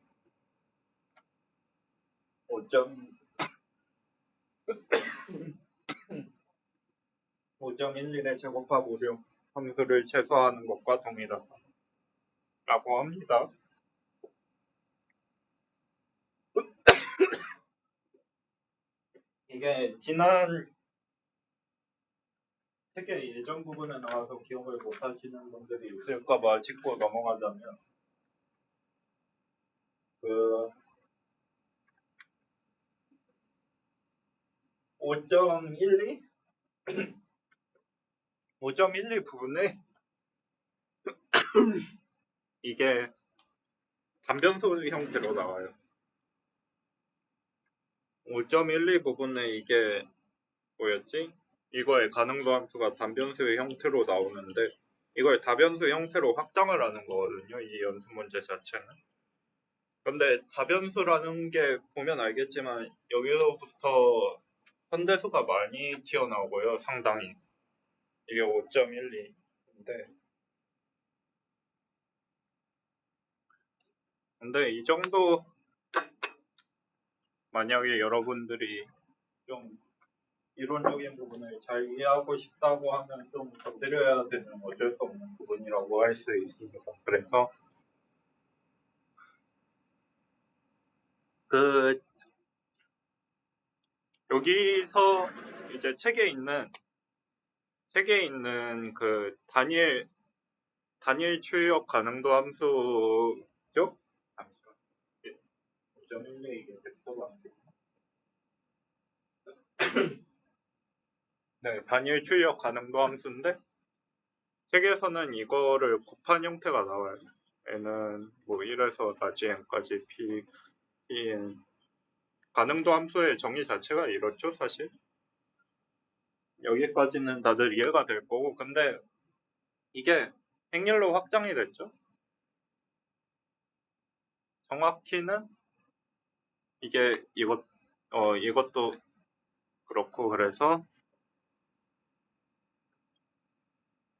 5.11의 제곱합 오류 함수를 최소화하는 것과 동일하다 라고 합니다. 이게 지난 책의 예전 부분에 나와서 기억을 못 하시는 분들이 있을까봐 짚고 넘어가자면 그 5.12? 5.12 부분에 이게 단변수 형태로 나와요. 5.12 부분에 이게 뭐였지? 이거의 가능도 함수가 단변수의 형태로 나오는데 이걸 다변수 형태로 확장을 하는 거거든요. 이 연습 문제 자체는. 근데 다변수라는 게 보면 알겠지만 여기서부터 선대수가 많이 튀어나오고요. 상당히. 이게 5.12인데 근데 이 정도 만약에 여러분들이 좀 이론적인 부분을 잘 이해하고 싶다고 하면 좀 건드려야 되는 어쩔 수 없는 부분이라고 할 수 있습니다. 그래서 그 여기서 이제 책에 있는 그 단일 출력 가능도 함수죠? 잠시만. 5.12 이게 벡터가 안 돼. 네, 단일 출력 가능도 함수인데 책에서는 이거를 곱한 형태가 나와요. n은 뭐 1에서 나지 n까지 pn 가능도 함수의 정의 자체가 이렇죠, 사실. 여기까지는 다들 이해가 될 거고 근데 이게 행렬로 확장이 됐죠. 정확히는 이게 이것도 그렇고 그래서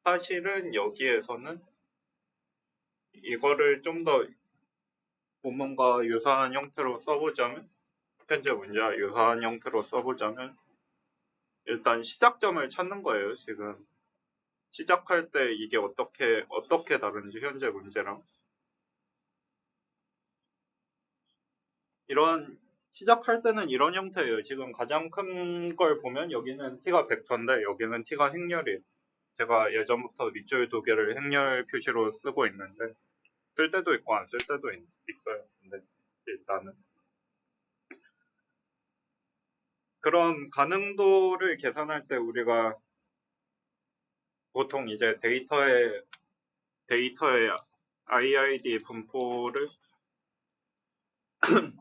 사실은 여기에서는 이거를 좀 더 본문과 유사한 형태로 써보자면 현재 문제와 유사한 형태로 써보자면 일단 시작점을 찾는 거예요. 지금 시작할 때 이게 어떻게 다른지 현재 문제랑 시작할 때는 이런 형태예요. 지금 가장 큰 걸 보면 여기는 t가 벡터인데 여기는 t가 행렬이에요. 제가 예전부터 밑줄 두 개를 행렬 표시로 쓰고 있는데 쓸 때도 있고 안 쓸 때도 있어요. 근데 일단은 그런 가능도를 계산할 때 우리가 보통 이제 데이터의 IID 분포를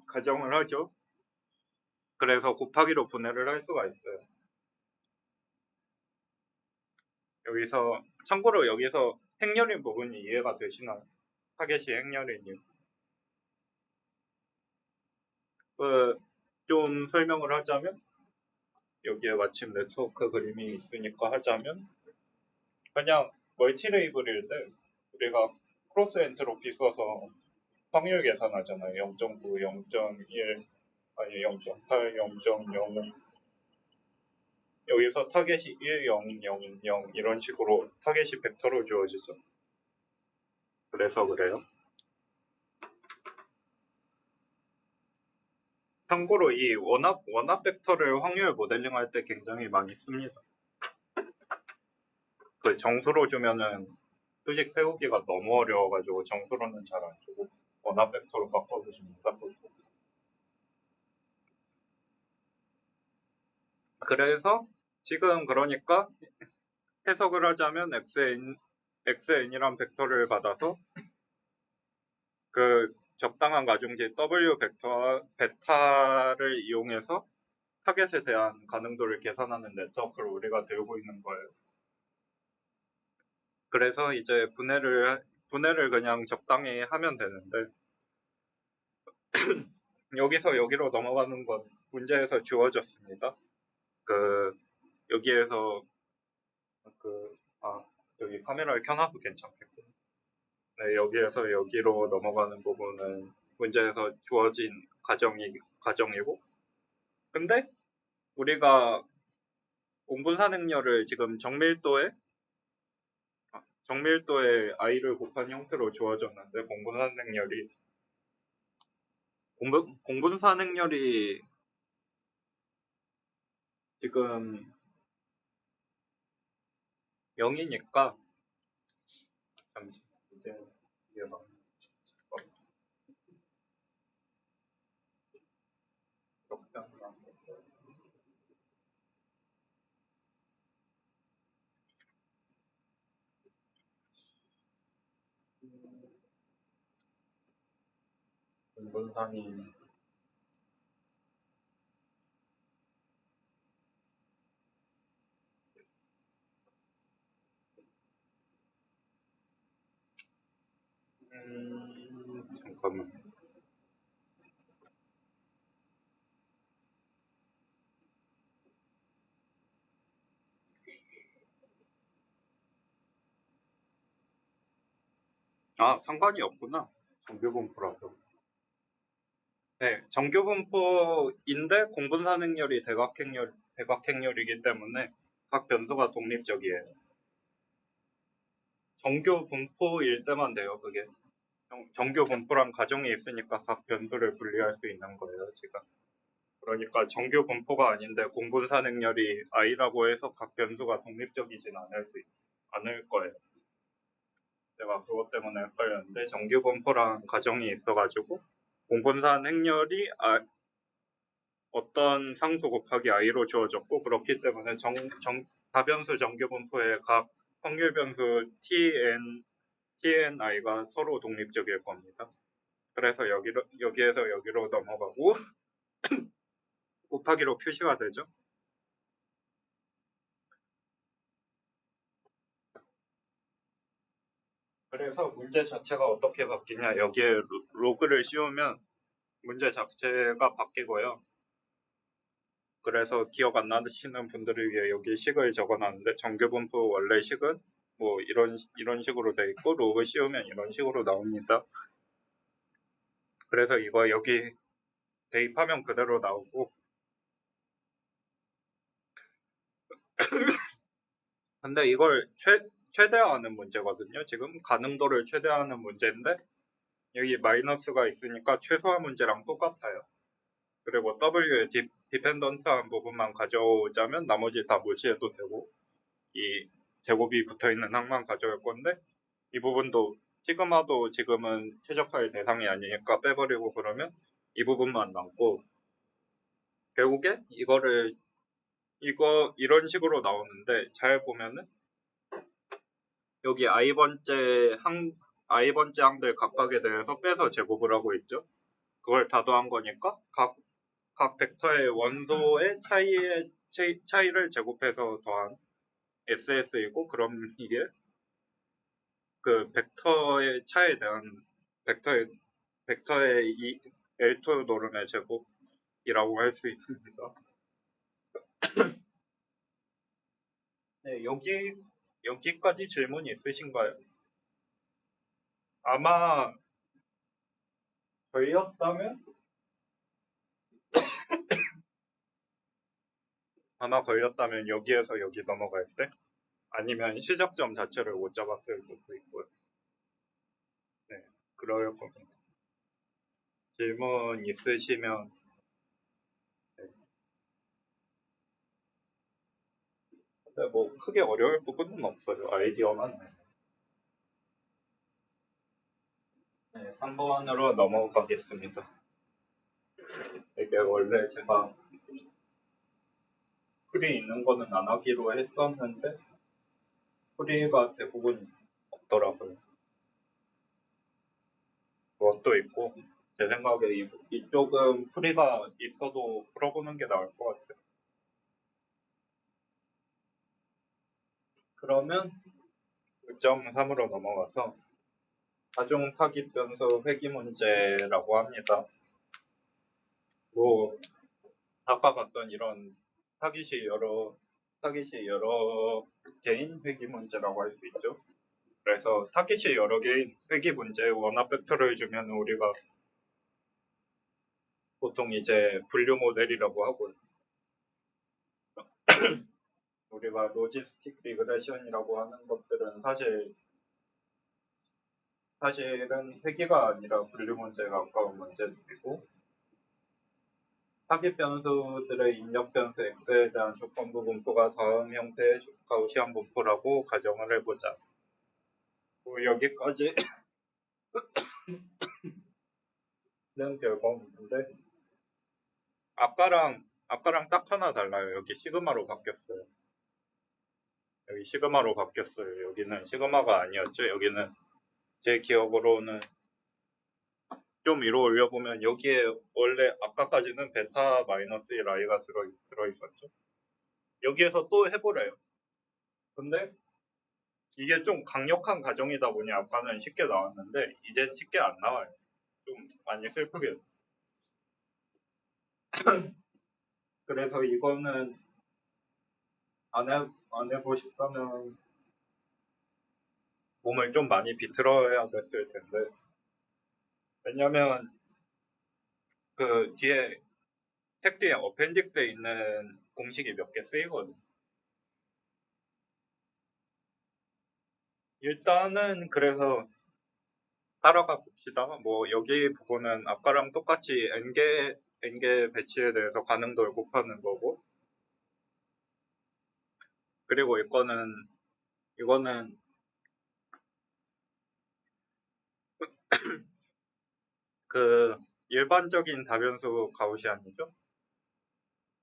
가정을 하죠. 그래서 곱하기로 분해를 할 수가 있어요. 참고로 여기서 행렬인 부분이 이해가 되시나요? 타겟이 행렬인 이유. 좀 설명을 하자면 여기에 마침 네트워크 그림이 있으니까 하자면 그냥 멀티 레이블일 때 우리가 크로스 엔트로피 써서 확률 계산하잖아요. 0.9, 0.1, 아니 0.8, 0.05. 여기서 타겟이 1, 0, 0, 0 이런 식으로 타겟이 벡터로 주어지죠. 그래서 그래요. 참고로 이 원합 벡터를 확률 모델링 할 때 굉장히 많이 씁니다. 그 정수로 주면은 수직 세우기가 너무 어려워가지고 정수로는 잘 안 주고 원합 벡터로 바꿔주십니다. 그래서 지금 그러니까 해석을 하자면 xn이란 벡터를 받아서 그 적당한 가중치 w 베타를 이용해서 타겟에 대한 가능도를 계산하는 네트워크를 우리가 들고 있는 거예요. 그래서 이제 분해를 그냥 적당히 하면 되는데 여기서 여기로 넘어가는 건 문제에서 주어졌습니다. 여기에서 여기 카메라를 켜놔도 괜찮겠고. 네, 여기에서 여기로 넘어가는 부분은 문제에서 주어진 가정이고. 근데 우리가 공분사 능력을 지금 정밀도에 i를 곱한 형태로 주어졌는데 공분사 능력이 지금 0이니까 잠시 이제 이게 막 이렇게 하면 안 돼. 공분상이 잠깐만. 상관이 없구나. 정규분포라서. 네, 정규분포인데 공분사 능력이 대각행렬이기 때문에 각 변수가 독립적이에요. 정규분포일 때만 돼요, 그게. 정규분포란 가정이 있으니까 각 변수를 분리할 수 있는 거예요, 지금. 그러니까 정규분포가 아닌데 공분사 능력이 i라고 해서 각 변수가 독립적이진 않을 거예요. 내가 그것 때문에 헷갈렸는데 정규분포란 가정이 있어가지고 공분사 행렬이 어떤 상수 곱하기 i로 주어졌고 그렇기 때문에 다변수 정규분포의 각 확률 변수 tni가 서로 독립적일 겁니다. 그래서 여기에서 여기로 넘어가고 곱하기로 표시가 되죠. 그래서 문제 자체가 어떻게 바뀌냐, 여기에 로그를 씌우면 문제 자체가 바뀌고요. 그래서 기억 안 나시는 분들을 위해 여기 식을 적어놨는데 정규분포 원래 식은 뭐 이런 식으로 돼 있고 로그 씌우면 이런 식으로 나옵니다. 그래서 이거 여기 대입하면 그대로 나오고 근데 이걸 최대화하는 문제거든요. 지금 가능도를 최대화하는 문제인데 여기 마이너스가 있으니까 최소화 문제랑 똑같아요. 그리고 W의 디펜던트한 부분만 가져오자면 나머지 다 무시해도 되고 이 제곱이 붙어있는 항만 가져올 건데 이 부분도 시그마도 지금은 최적화의 대상이 아니니까 빼버리고 그러면 이 부분만 남고 결국에 이런 식으로 나오는데 잘 보면은 여기 i번째 항들 각각에 대해서 빼서 제곱을 하고 있죠. 그걸 다 더한 거니까 각 벡터의 원소의 차이를 제곱해서 더한 SS이고 그럼 이게 그 벡터의 차에 대한 벡터의 이 L2 노름의 제곱이라고 할 수 있습니다. 네, 여기까지 질문 있으신가요? 아마 걸렸다면 아마 걸렸다면 여기에서 여기 넘어갈 때 아니면 시작점 자체를 못 잡았을 수도 있고요. 네, 그럴 겁니다. 질문 있으시면 네. 근데 뭐 크게 어려울 부분은 없어요. 아이디어만. 네, 3번으로 넘어가겠습니다. 이게 원래 제가 풀이 있는 거는 안 하기로 했었는데 풀이가 대부분 없더라고요. 그것도 있고 제 생각에 이쪽은 풀이가 있어도 풀어보는 게 나을 것 같아요. 그러면 9.3으로 넘어가서 다중 타깃 변수 회귀 문제라고 합니다. 뭐 아까 봤던 이런 타깃이 여러 개인 회귀 문제라고 할 수 있죠. 그래서 타깃이 여러 개인 회귀 문제에 원합 벡터를 주면 우리가 보통 이제 분류 모델이라고 하고요. 우리가 로지스틱 리그레션이라고 하는 것들은 사실은 회귀가 아니라 분류 문제에 가까운 문제들이고 타깃 변수들의 입력 변수 x에 대한 조건부 분포가 다음 형태의 가우시안 분포라고 가정을 해보자. 뭐 여기까지는 별거 없는데 아까랑 딱 하나 달라요. 여기 시그마로 바뀌었어요. 여기 시그마로 바뀌었어요. 여기는 시그마가 아니었죠. 여기는 제 기억으로는 좀 위로 올려보면 여기에 원래 아까까지는 베타 마이너스 1 i가 들어있었죠. 여기에서 또 해보래요. 근데 이게 좀 강력한 가정이다 보니 아까는 쉽게 나왔는데 이젠 쉽게 안 나와요. 좀 많이 슬프게. 그래서 이거는 안 해보셨다면 몸을 좀 많이 비틀어야 됐을 텐데 왜냐면 그 뒤에 책 뒤에 어펜딕스에 있는 공식이 몇 개 쓰이거든. 일단은 그래서 따라가 봅시다. 뭐 여기 부분은 아까랑 똑같이 n개 배치에 대해서 가능도를 곱하는 거고 그리고 이거는 그 일반적인 다변수 가우시안이죠.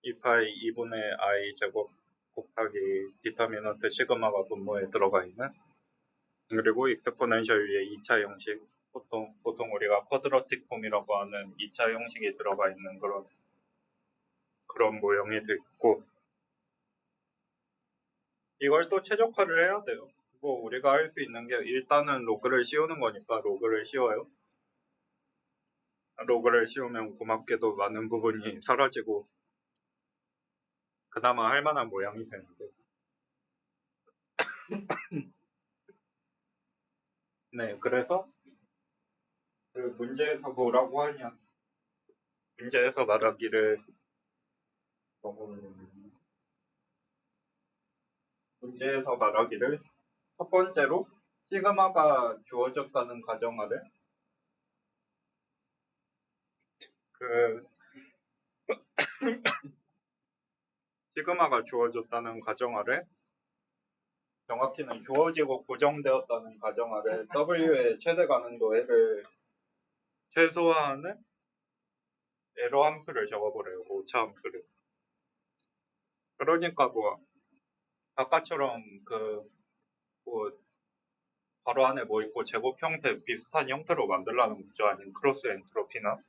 2파이 2분의 i 제곱 곱하기 디터미넌트 시그마가 분모에 들어가 있는 그리고 익스포넨셜 위에 2차 형식 보통 우리가 쿼드러틱 폼이라고 하는 2차 형식이 들어가 있는 그런 모형이 있고 이걸 또 최적화를 해야 돼요. 뭐 우리가 할 수 있는 게 일단은 로그를 씌우는 거니까 로그를 씌워요. 로그를 씌우면 고맙게도 많은 부분이 사라지고 그나마 할 만한 모양이 되는데 네 그래서 그 문제에서 뭐라고 하냐 문제에서 말하기를 문제에서 말하기를 첫 번째로 시그마가 주어졌다는 가정 아래 그 시그마가 주어졌다는 가정 아래 정확히는 주어지고 고정되었다는 가정 아래 W의 최대 가능도 L을 최소화하는 에러 함수를 적어보래요. 오차 함수를. 그러니까 뭐 아까처럼 뭐 괄호 안에 뭐 있고 제곱 형태 비슷한 형태로 만들라는 거죠. 아니면 크로스 엔트로피나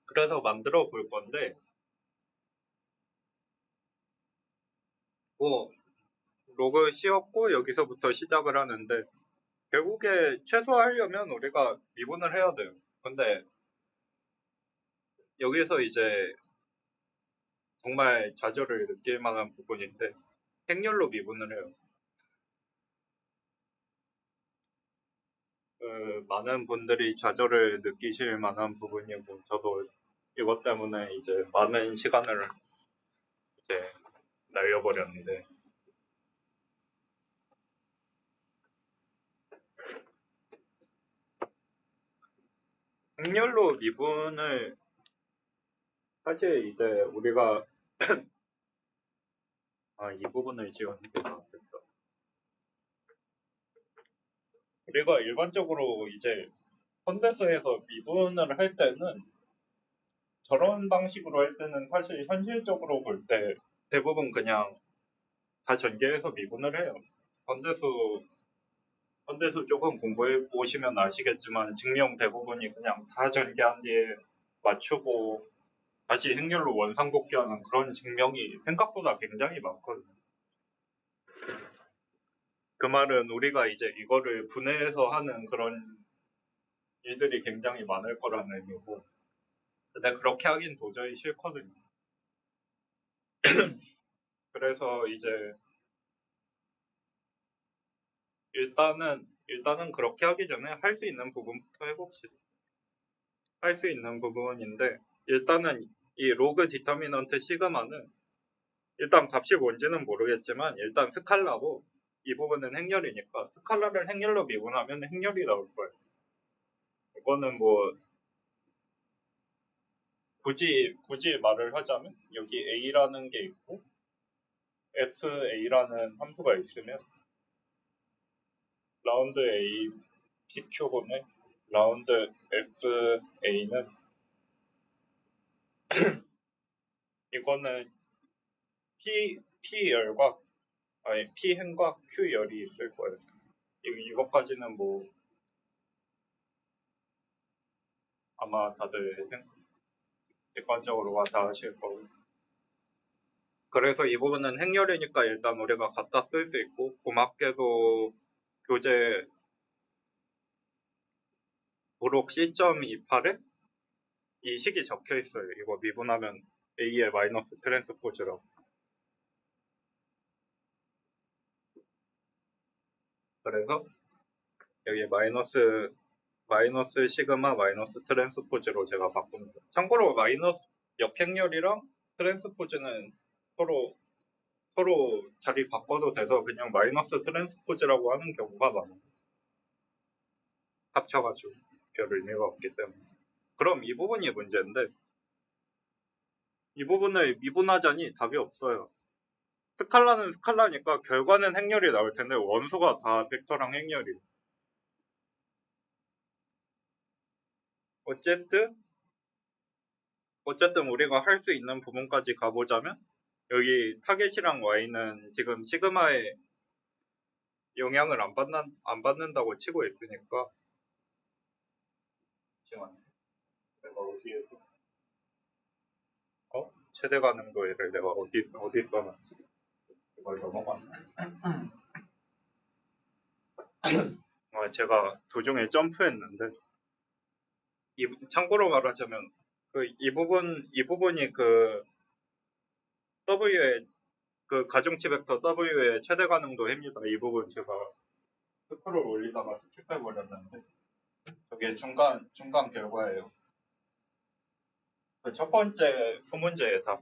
그래서 만들어 볼 건데 뭐 로그 씌웠고 여기서부터 시작을 하는데 결국에 최소화하려면 우리가 미분을 해야 돼요. 근데 여기서 이제 정말 좌절을 느낄 만한 부분인데 행렬로 미분을 해요. 많은 분들이 좌절을 느끼실 만한 부분이고 저도 이것 때문에 이제 많은 시간을 이제 날려버렸는데 행렬로 미분을 사실 이제 우리가 이 부분을 지우는 게 낫겠다. 우리가 일반적으로 이제 현대사에서 미분을 할 때는 저런 방식으로 할 때는 사실 현실적으로 볼 때 대부분 그냥 다 전개해서 미분을 해요. 현대수 조금 공부해 보시면 아시겠지만 증명 대부분이 그냥 다 전개한 뒤에 맞추고 다시 행렬로 원상복귀하는 그런 증명이 생각보다 굉장히 많거든요. 그 말은 우리가 이제 이거를 분해해서 하는 그런 일들이 굉장히 많을 거라는 의미고 근데 그렇게 하긴 도저히 싫거든요. 그래서 이제 일단은 그렇게 하기 전에 할 수 있는 부분부터 해봅시다. 할 수 있는 부분인데 일단은 이 로그 디터미넌트 시그마는 일단 값이 뭔지는 모르겠지만 일단 스칼라고 이 부분은 행렬이니까 스칼라를 행렬로 미분하면 행렬이 나올 거예요. 이거는 뭐 굳이 말을 하자면 여기 a라는 게 있고 sa라는 함수가 있으면 라운드 a p큐브의 라운드 fa는 이거는 P열과 P행과 Q열이 있을 거예요. 이것까지는 뭐 아마 다들 객관적으로 다 아실 거고. 그래서 이 부분은 행렬이니까 일단 우리가 갖다 쓸 수 있고 고맙게도 교재 부록 C.28에 이 식이 적혀 있어요. 이거 미분하면 A의 마이너스 트랜스포즈라고. 그래서 여기 마이너스 시그마 마이너스 트랜스포즈로 제가 바꿉니다. 참고로 마이너스 역행렬이랑 트랜스포즈는 서로 자리 바꿔도 돼서 그냥 마이너스 트랜스포즈라고 하는 경우가 많아요. 합쳐가지고 별 의미가 없기 때문에. 그럼 이 부분이 문제인데 이 부분을 미분하자니 답이 없어요. 스칼라는 스칼라니까 결과는 행렬이 나올 텐데 원소가 다 벡터랑 행렬이에요. 어쨌든 우리가 할 수 있는 부분까지 가보자면 여기 타겟이랑 y는 지금 시그마에 영향을 안 받는다고 치고 있으니까 잠시만요. 내가 어디에서 최대 가능도를 내가 어디 써놨지? 이걸 넘어갔나? 제가 도중에 점프했는데 참고로 말하자면 이 부분이 그 W의 그 가중치 벡터 W의 최대 가능도 해입니다. 이 부분 제가 스크롤 올리다가 스킵해 버렸는데 저게 중간 결과예요. 첫 번째 소문제의 답.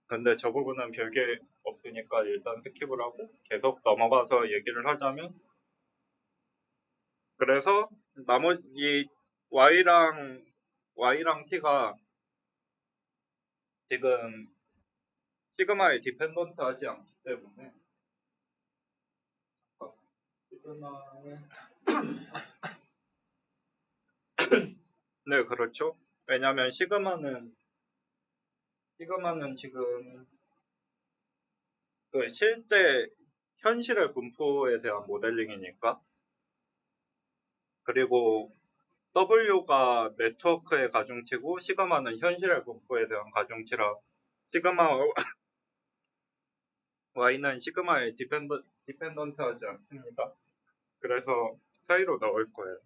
근데 저 부분은 별게 없으니까 일단 스킵을 하고 계속 넘어가서 얘기를 하자면 그래서 나머지 y랑 t가 지금 시그마에 디펜던트 하지 않기 때문에 시그마에 네 그렇죠. 왜냐하면 시그마는 지금 그 실제 현실의 분포에 대한 모델링이니까 그리고 W가 네트워크의 가중치고 시그마는 현실의 분포에 대한 가중치라 시그마 Y는 시그마에 디펜던트 하지 않습니다. 그래서 사이로 넣을 거예요.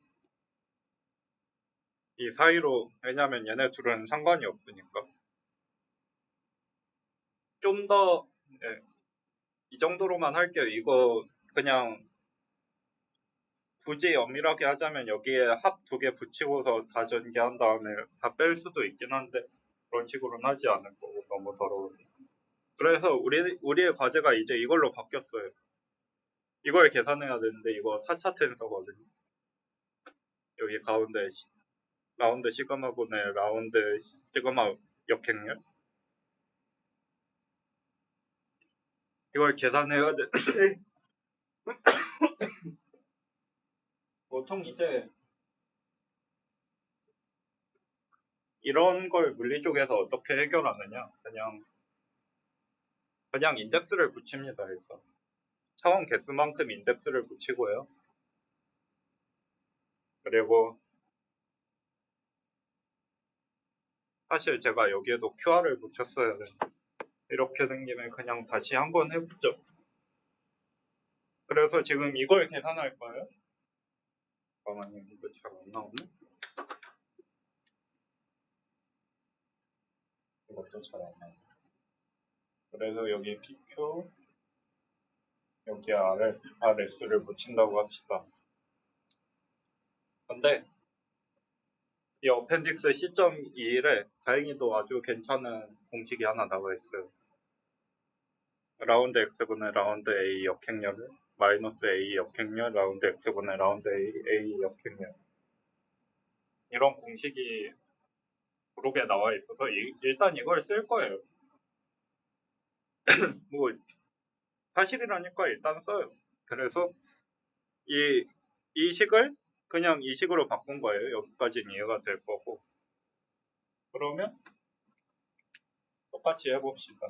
이 사이로 왜냐면 얘네 둘은 상관이 없으니까 좀 더 이 정도로만 할게요. 이거 그냥 굳이 엄밀하게 하자면 여기에 합 2개 붙이고서 다 전개한 다음에 다 뺄 수도 있긴 한데 그런 식으로는 하지 않을 거고 너무 더러워서. 그래서 우리의 과제가 이제 이걸로 바뀌었어요. 이걸 계산해야 되는데 이거 4차 텐서거든요. 여기 가운데 라운드 시그마분의 라운드 시그마 역행렬 이걸 계산해야 돼. 보통 이제 이런 걸 물리 쪽에서 어떻게 해결하느냐? 그냥 인덱스를 붙입니다. 일단 차원 개수만큼 인덱스를 붙이고요. 그리고 사실 제가 여기에도 QR을 붙였어야 돼. 이렇게 된 김에 그냥 다시 한번 해보죠. 그래서 지금 이걸 계산할 거예요. 잠깐만요, 이거 잘 안 나오네. 이것도 잘 안 나오네. 그래서 여기 PQ, 여기 RS를 붙인다고 합시다. 근데 이 어펜딕스 C.21에 다행히도 아주 괜찮은 공식이 하나 나와 있어요. 라운드 X분의 라운드 A 역행렬을 마이너스 A 역행렬 라운드 X분의 라운드 A 역행렬 이런 공식이 부록에 나와 있어서 일단 이걸 쓸 거예요. 뭐 사실이라니까 일단 써요. 그래서 이 식을 그냥 이 식으로 바꾼 거예요. 여기까지는 이해가 될 거고. 그러면 똑같이 해봅시다.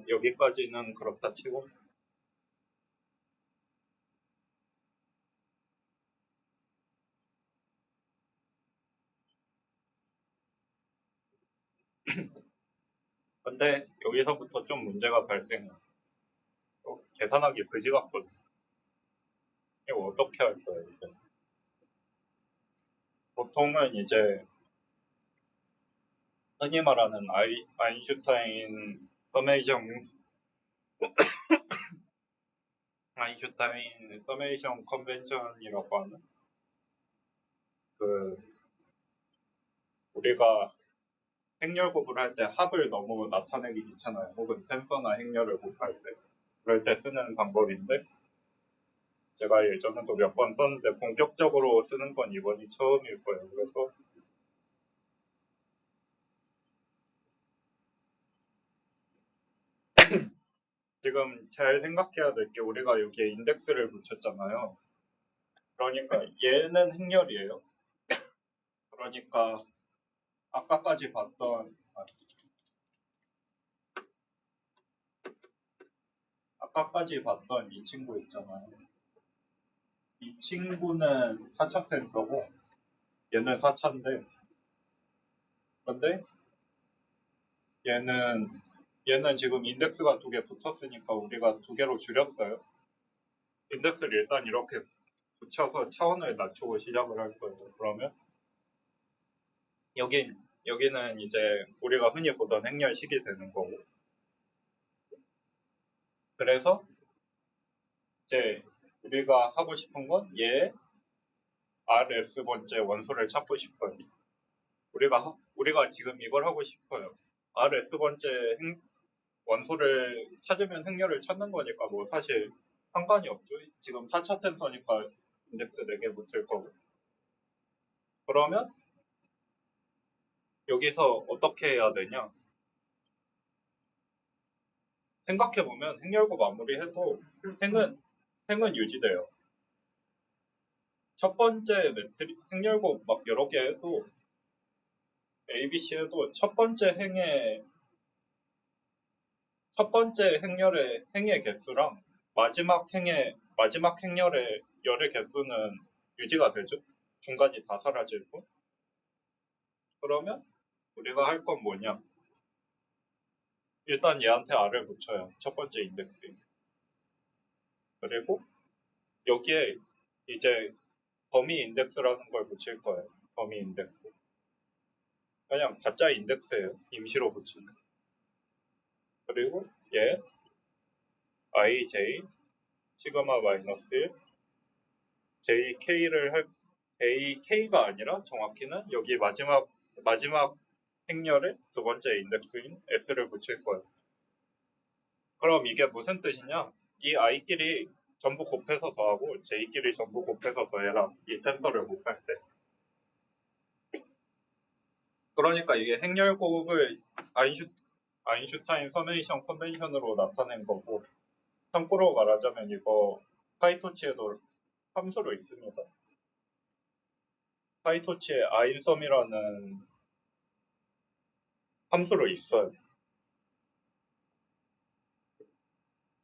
여기까지는 그렇다 치고 근데 여기서부터 좀 문제가 발생해요. 계산하기 그지 같거든요. 이거 어떻게 할 거예요? 이제? 보통은 이제 흔히 말하는 아인슈타인 서메이션 컨벤션이라고 하는 그 우리가 행렬 곱을 할 때 합을 너무 나타내기 귀찮아요. 혹은 텐서나 행렬을 곱할 때 그럴 때 쓰는 방법인데 제가 예전에도 몇 번 썼는데 본격적으로 쓰는 건 이번이 처음일 거예요. 그래서 지금 잘 생각해야 될 게 우리가 여기에 인덱스를 붙였잖아요. 그러니까 얘는 행렬이에요. 그러니까 아까까지 봤던 이 친구 있잖아요. 이 친구는 4차 센서고 얘는 4차인데 근데 얘는 지금 인덱스가 2개 붙었으니까 우리가 2개로 줄였어요. 인덱스를 일단 이렇게 붙여서 차원을 낮추고 시작을 할 거예요. 그러면 여기는 이제 우리가 흔히 보던 행렬식이 되는 거고 그래서 이제 우리가 하고 싶은 건 얘 RS번째 원소를 찾고 싶어요. 우리가 지금 이걸 하고 싶어요. RS번째 원소를 찾으면 행렬을 찾는 거니까 뭐 사실 상관이 없죠. 지금 4차 텐서니까 인덱스 4개 붙을 거고. 그러면 여기서 어떻게 해야 되냐? 생각해보면 행렬고 마무리해도 행은 유지돼요. 첫 번째 행렬고 막 여러 개 해도 ABC 해도 첫 번째 행렬의 행의 개수랑 마지막 행렬의 열의 개수는 유지가 되죠. 중간이 다 사라질 뿐. 그러면 우리가 할 건 뭐냐? 일단 얘한테 R을 붙여요. 첫 번째 인덱스. 그리고 여기에 이제 범위 인덱스라는 걸 붙일 거예요. 범위 인덱스. 그냥 가짜 인덱스예요. 임시로 붙이는. 그리고 얘 ij 시그마 마이너스 1 jk를 할 jk가 아니라 정확히는 여기 마지막 행렬의 두 번째 인덱스인 s를 붙일 거예요. 그럼 이게 무슨 뜻이냐? 이 i끼리 전부 곱해서 더하고 j끼리 전부 곱해서 더해라. 이 텐서를 곱할 때. 그러니까 이게 행렬곱을 아인슈타인 서메이션 컨벤션으로 나타낸 거고, 참고로 말하자면 이거 파이토치에도 함수로 있습니다. 파이토치에 아인썸이라는 함수로 있어요.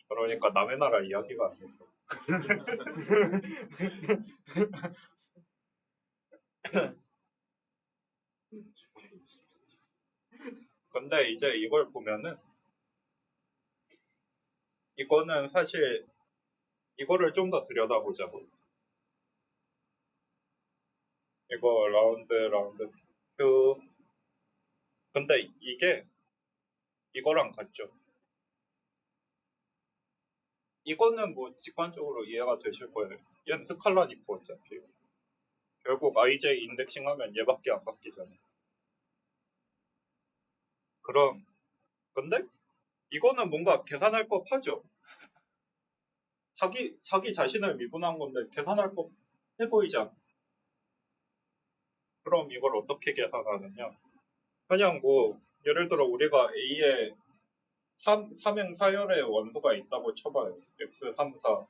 그러니까 남의 나라 이야기가 아니고. 근데 이제 이걸 보면은 이거는 사실 이거를 좀 더 들여다보자고. 이거 라운드 큐. 근데 이게 이거랑 같죠. 이거는 뭐 직관적으로 이해가 되실 거예요. 얘는 스칼라니까 어차피. 결국 IJ 인덱싱 하면 얘밖에 안 바뀌잖아. 그럼 근데 이거는 뭔가 계산할 법하죠. 자기 자신을 미분한 건데 계산할 법해 보이지 않아. 그럼 이걸 어떻게 계산하느냐? 그냥 뭐 예를 들어 우리가 A에 3행 4열의 원소가 있다고 쳐봐요. x 3 4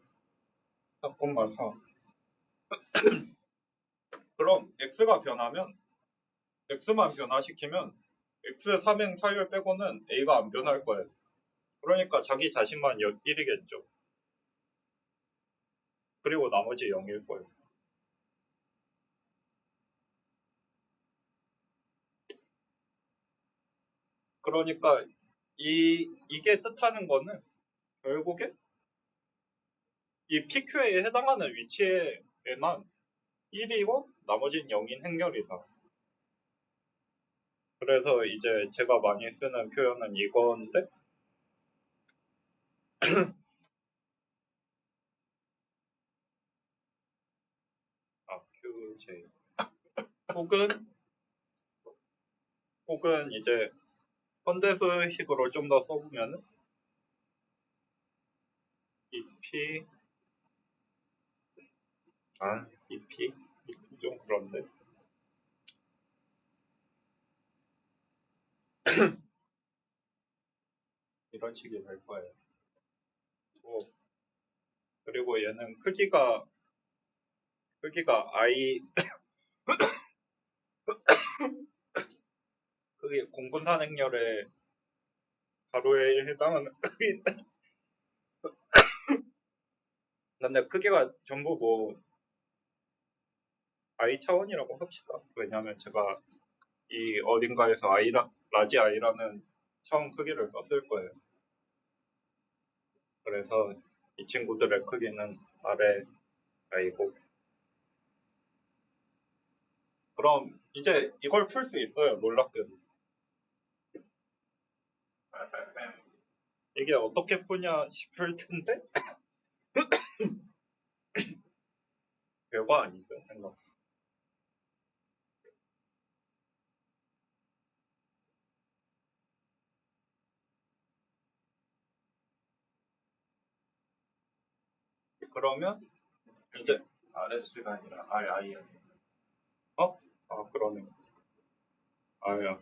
4,4 그럼 x가 변하면 x만 변화시키면 x의 3행 4열 빼고는 a가 안 변할 거예요. 그러니까 자기 자신만 1이겠죠. 그리고 나머지 0일 거예요. 그러니까 이게 뜻하는 거는 결국에 이 PQ에 해당하는 위치에만 1이고 나머지는 0인 행렬이다. 그래서 이제 제가 많이 쓰는 표현은 이건데 QJ 혹은 이제 현대수식으로 좀 더 써보면은 EP EP 좀 그런데 이런 식이 될 거예요. 그리고 얘는 크기가 I 그게 공분산 행렬의 가로에 해당하는 크기. 근데 크기가 전부 뭐 I 차원이라고 합시다. 왜냐하면 제가 이 어딘가에서 라지 I라는 차원 크기를 썼을 거예요. 그래서 이 친구들의 크기는 아래 I고. 그럼 이제 이걸 풀 수 있어요. 놀랍게도. 이게 어떻게 푸냐 싶을 텐데 별거 아니죠. 생각. 그러면 이제 RS가 아니라 RI. 그러네. 아야.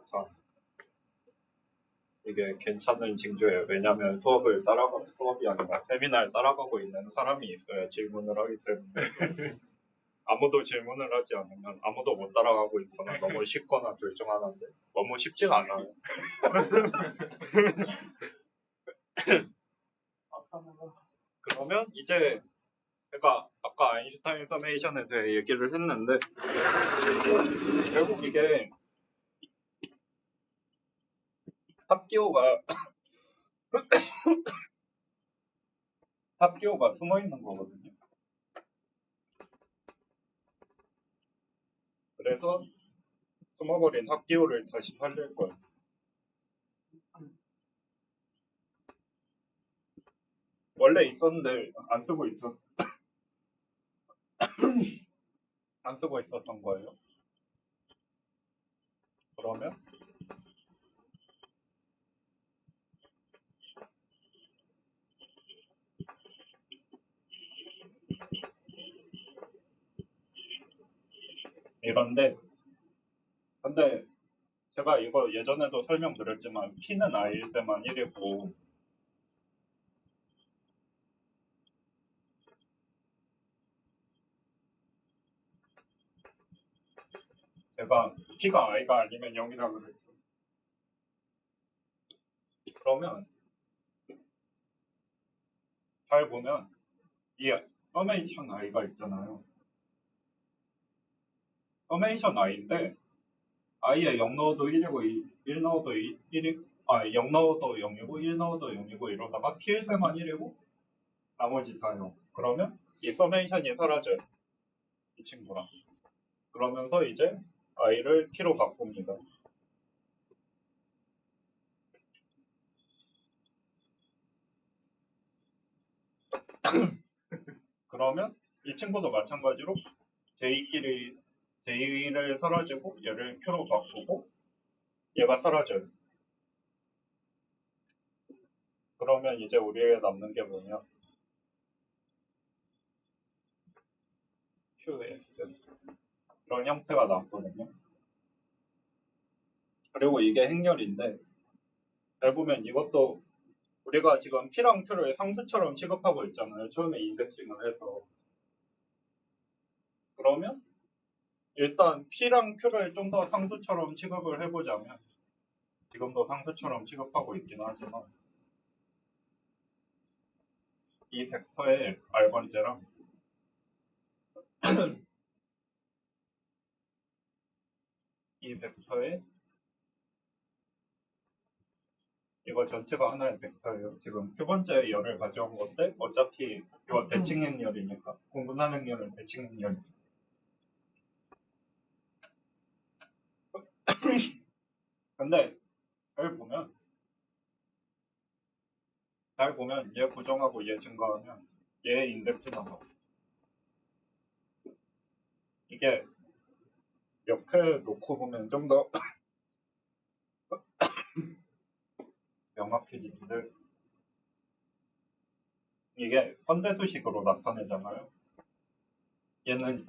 자, 이게 괜찮은 징조예요. 왜냐하면 수업이 아니라 세미나를 따라가고 있는 사람이 있어야 질문을 하기 때문에 아무도 질문을 하지 않으면 아무도 못 따라가고 있거나 너무 쉽거나 둘 중 하나인데 너무 쉽진 않아요. 그러면 이제 제가 아까 아인슈타인 서메이션에 대해 얘기를 했는데 결국 이게 합기호가 숨어 있는 거거든요. 그래서 숨어버린 합기호를 다시 살릴 거예요. 원래 있었는데 안 쓰고 안 쓰고 있었던 거예요. 그러면 이런데 근데 제가 이거 예전에도 설명드렸지만 P는 I일 때만 1이고 제가 P가 I가 아니면 0이라 그랬죠. 그러면 잘 보면 이 서메이션 I가 있잖아요. 서메이션 I인데 I에 0 넣어도 1이고 1 넣어도 1이 0 넣어도 0이고 1 넣어도 0이고 이러다가 P일 때만 1이고 나머지 다 0. 그러면 이 서메이션이 사라져요. 이 친구랑. 그러면서 이제 I를 P로 바꿉니다. 그러면 이 친구도 마찬가지로 J를 사라지고 얘를 Q로 바꾸고 얘가 사라져요. 그러면 이제 우리에게 남는 게 뭐냐? QS 이런 형태가 남거든요. 그리고 이게 행렬인데 잘 보면 이것도 우리가 지금 P랑 Q를 상수처럼 취급하고 있잖아요. 처음에 인덱싱을 해서. 그러면 일단 P랑 Q를 좀 더 상수처럼 취급을 해보자면 지금도 상수처럼 취급하고 있긴 하지만 이 벡터의 R번째랑 이 벡터의 이거 전체가 하나의 벡터예요. 지금 q 번째 열을 가져온 건데 어차피 이거 대칭행렬이니까 공분하행렬은 대칭행렬. 근데 잘 보면 얘 고정하고 얘 증가하면 얘 인덱스 나와. 이게 옆에 놓고 보면 좀 더 명확해지는데 이게 선대수식으로 나타내잖아요. 얘는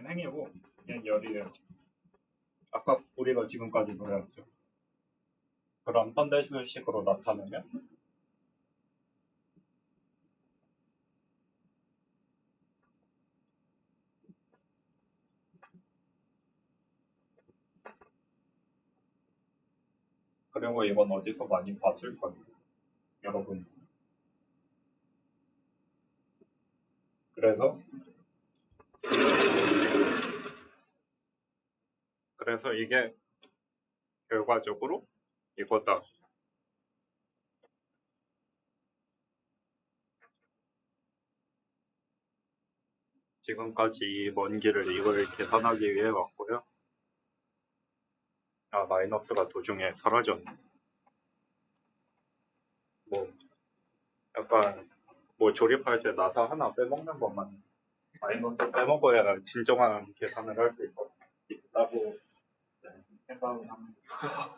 행이고 얘는 열이에요. 아까 우리가 지금까지 보였죠. 그럼 선대수식으로 나타내면 그리고 이건 어디서 많이 봤을 거예요. 여러분. 그래서 이게 결과적으로 이거다. 지금까지 이 먼 길을 이걸 계산하기 위해 왔고요. 아, 마이너스가 도중에 사라졌네. 뭐 약간 뭐 조립할 때 나사 하나 빼먹는 것만 마이너스 빼먹어야 진정한 계산을 할 수 있다고 생각을 합니다.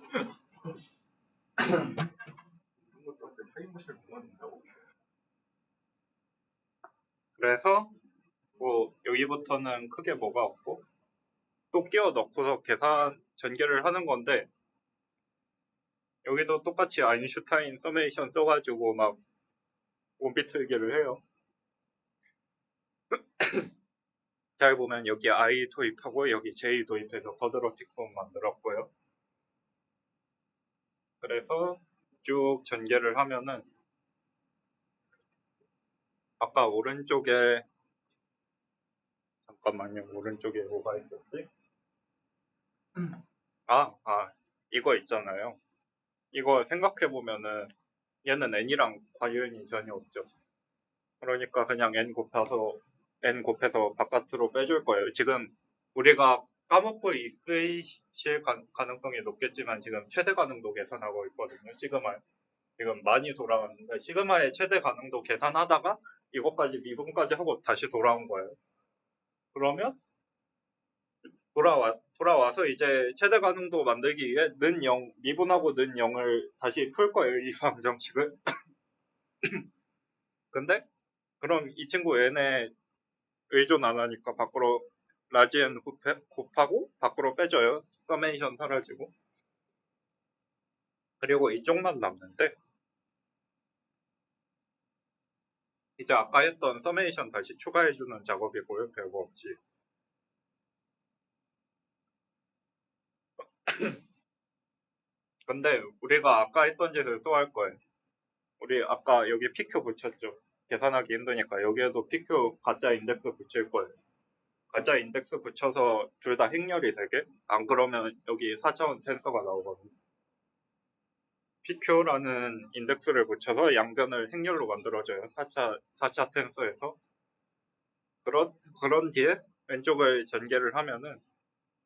그래서 뭐 여기부터는 크게 뭐가 없고 또 끼워 넣고서 계산 전개를 하는 건데 여기도 똑같이 아인슈타인 서메이션 써가지고 막 원비틀기를 해요. 잘 보면 여기 I 도입하고 여기 J 도입해서 거드로틱 폼 만들었고요. 그래서 쭉 전개를 하면은 아까 오른쪽에 잠깐만요. 오른쪽에 뭐가 있었지? 이거 있잖아요. 이거 생각해보면은 얘는 n이랑 관련이 전혀 없죠. 그러니까 그냥 n 곱해서 바깥으로 빼줄 거예요. 지금 우리가 까먹고 있으실 가능성이 높겠지만 지금 최대 가능도 계산하고 있거든요. 시그마 지금 많이 돌아왔는데 시그마의 최대 가능도 계산하다가 이것까지 미분까지 하고 다시 돌아온 거예요. 그러면 돌아와서 이제 최대 가능도 만들기 위해 는 0, 미분하고 는 0을 다시 풀 거예요. 이 방정식을. 근데 그럼 이 친구 얘네 의존 안 하니까 밖으로 라지엔 곱하고 밖으로 빼줘요. 서메이션 사라지고. 그리고 이쪽만 남는데 이제 아까 했던 서메이션 다시 추가해주는 작업이고요. 별거 없지. 근데 우리가 아까 했던 짓을 또 할 거예요. 우리 아까 여기 PQ 붙였죠. 계산하기 힘드니까 여기에도 PQ 가짜 인덱스 붙일 거예요. 가짜 인덱스 붙여서 둘 다 행렬이 되게? 안 그러면 여기 4차원 텐서가 나오거든요. PQ라는 인덱스를 붙여서 양변을 행렬로 만들어줘요. 4차 텐서에서. 그런 뒤에 왼쪽을 전개를 하면은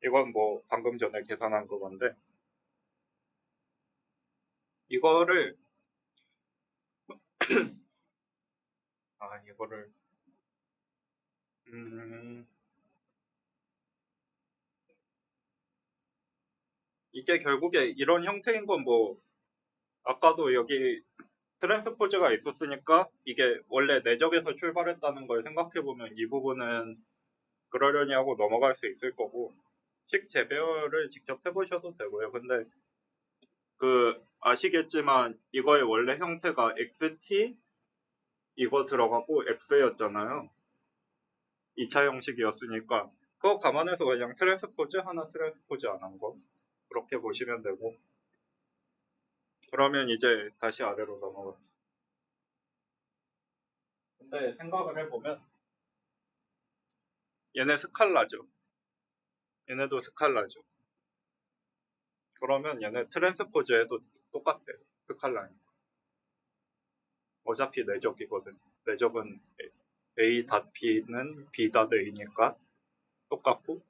이건 뭐 방금 전에 계산한 그건데 이거를 이거를 이게 결국에 이런 형태인 건 뭐 아까도 여기 트랜스포즈가 있었으니까 이게 원래 내적에서 출발했다는 걸 생각해보면 이 부분은 그러려니 하고 넘어갈 수 있을 거고 식 재배열을 직접 해보셔도 되고요. 근데 그 아시겠지만 이거의 원래 형태가 XT 이거 들어가고 X였잖아요. 2차 형식이었으니까 그거 감안해서 그냥 트랜스포즈 하나 트랜스포즈 안 한 거 그렇게 보시면 되고 그러면 이제 다시 아래로 넘어가. 근데 생각을 해보면 얘네 스칼라죠. 얘네도 스칼라죠. 그러면 얘네 트랜스포즈에도 똑같아요. 스칼라니까. 어차피 내적이거든. 내적은 A.B는 B.A니까 똑같고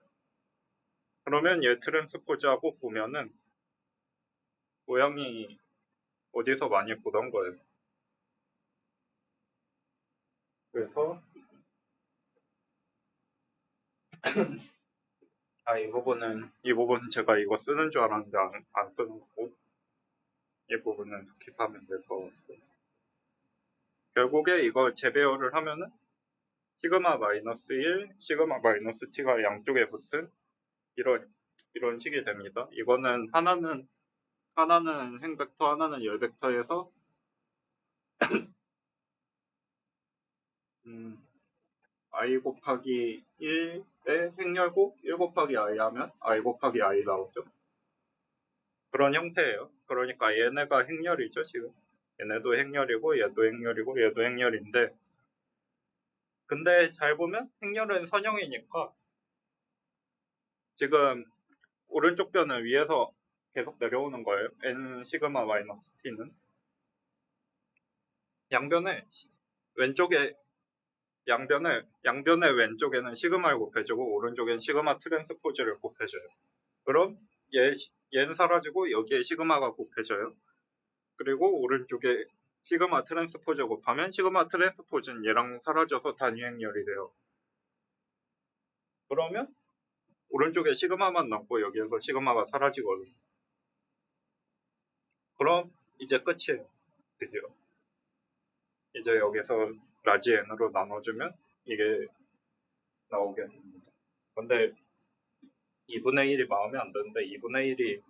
그러면 얘 트랜스포즈하고 보면은 모양이 어디서 많이 보던 거예요. 그래서 이 부분은 제가 이거 쓰는 줄 알았는데 안 쓰는 거고 이 부분은 스킵하면 될 것 같고 결국에 이거 재배열을 하면은 시그마 마이너스 1, 시그마 마이너스 t가 양쪽에 붙은 이런 식이 됩니다. 이거는 하나는 행벡터, 하나는 열벡터에서 i 곱하기 1에 행렬곱 1 곱하기 i 하면 i 곱하기 i 나오죠. 그런 형태예요. 그러니까 얘네가 행렬이죠 지금. 얘네도 행렬이고 얘도 행렬이고 얘도 행렬인데 근데 잘 보면 행렬은 선형이니까 지금 오른쪽 변은 위에서 계속 내려오는 거예요. n 시그마 마이너스 t는 양변의 왼쪽에는 시그마를 곱해주고 오른쪽엔 시그마 트랜스포즈를 곱해줘요. 그럼 얘는 사라지고 여기에 시그마가 곱해져요. 그리고 오른쪽에 시그마 트랜스포즈 곱하면 시그마 트랜스포즈는 얘랑 사라져서 단위행렬이 돼요. 그러면 오른쪽에 시그마만 남고 여기에서 시그마가 사라지거든요. 그럼 이제 끝이에요. 드디어. 이제 여기서 라지 n으로 나눠주면 이게 나오게 됩니다. 근데 2분의 1이 마음에 안 드는데 2분의 1이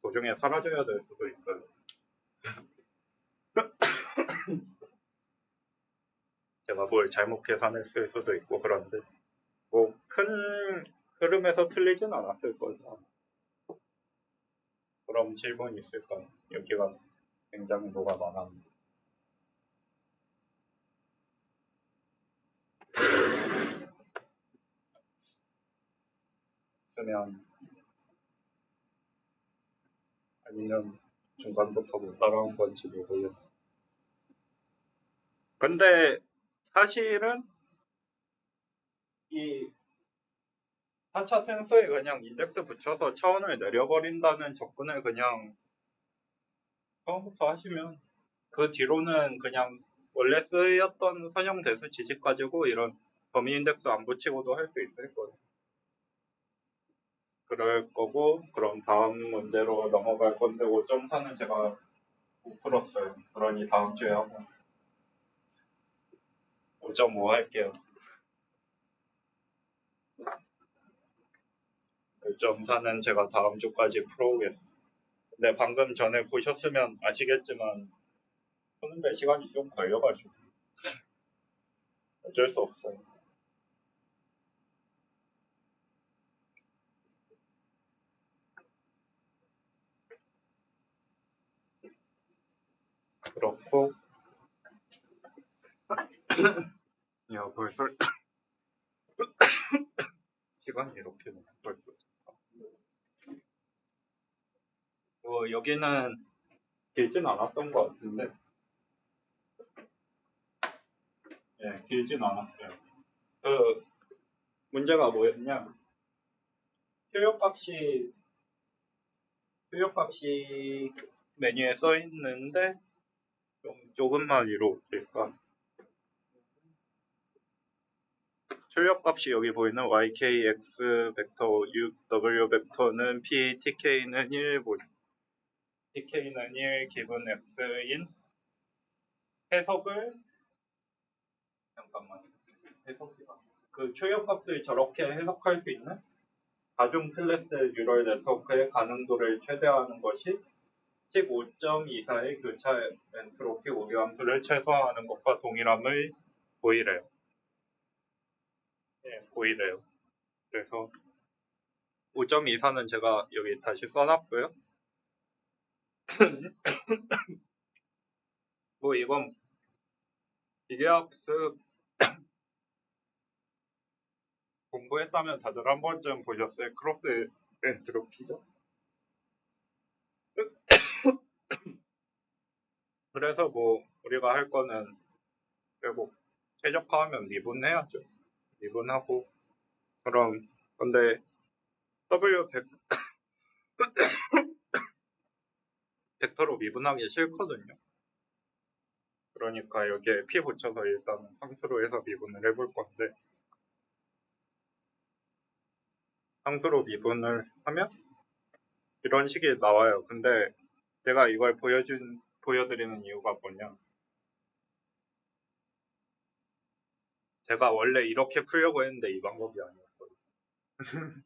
도중에 사라져야 될 수도 있어요. 제가 뭘 잘못 계산했을 수도 있고 그런데 뭐 큰 흐름에서 틀리진 않았을 거죠. 그럼 질문 있을까요? 여기가 굉장히 뭐가 많았는데. 있으면 아니면 중간부터 못 따라온 건지 모르겠어요. 근데 사실은 이 4차 텐서에 그냥 인덱스 붙여서 차원을 내려버린다는 접근을 그냥 처음부터 하시면 그 뒤로는 그냥 원래 쓰였던 선형 대수 지식 가지고 이런 범위 인덱스 안 붙이고도 할 수 있을 거예요. 그럴 거고, 그럼 다음 문제로 넘어갈 건데 5.4는 제가 못 풀었어요. 그러니 다음 주에 하고 5.5 할게요. 5.4는 제가 다음 주까지 풀어오겠습니다. 근데 방금 전에 보셨으면 아시겠지만 푸는데 시간이 좀 걸려가지고 어쩔 수 없어요. 그렇고 야 벌써 시간이 이렇게 벌써 여기는 길진 않았던 것 같은데 예, 길진 않았어요. 그 문제가 뭐였냐, 출력값이 메뉴에 써 있는데 조금만 위로 올릴까. 출력값이 여기 보이는 YKX 벡터, W 벡터는 P, TK는 1, TK는 1, 기본 X인 해석을 잠깐만 해석이다. 그 출력값을 저렇게 해석할 수 있는 다중 클래스 뉴럴 네트워크의 가능도를 최대화하는 것이 15.24의 교차 엔트로피 오류 함수를 최소화하는 것과 동일함을 보이래요. 예, 보이래요. 그래서 5.24는 제가 여기 다시 써놨고요. 뭐 이건 기계학습 공부했다면 다들 한 번쯤 보셨을 크로스 엔트로피죠. 그래서 뭐 우리가 할 거는 결국 최적화하면 미분해야죠. 미분하고 그럼 근데 W 벡터로 미분하기 싫거든요. 그러니까 여기에 P 붙여서 일단 상수로 해서 미분을 해볼 건데, 상수로 미분을 하면 이런 식이 나와요. 근데 제가 이걸 보여드리는 이유가 뭐냐, 제가 원래 이렇게 풀려고 했는데 이 방법이 아니었거든요.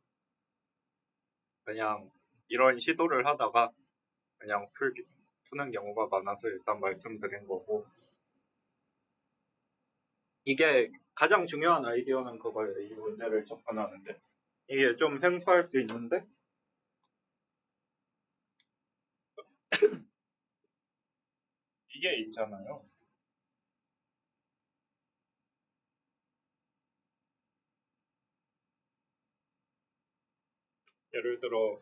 그냥 이런 시도를 하다가 그냥 푸는 경우가 많아서 일단 말씀드린 거고, 이게 가장 중요한 아이디어는 그거예요. 이 문제를 접근하는데 이게 좀 생소할 수 있는데 이게 있잖아요. 예를 들어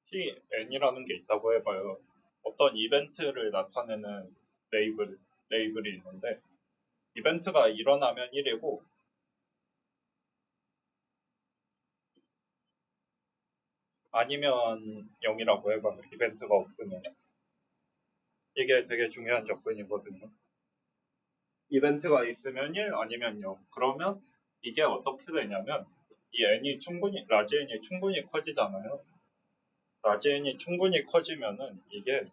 TN이라는 게 있다고 해봐요. 어떤 이벤트를 나타내는 레이블이 있는데, 이벤트가 일어나면 1이고 아니면 0이라고 해봐요. 이벤트가 없으면. 이게 되게 중요한 접근이거든요. 이벤트가 있으면 1 아니면 0. 그러면 이게 어떻게 되냐면 이 라지 n이 충분히 커지잖아요. 라지 n이 충분히 커지면은 이게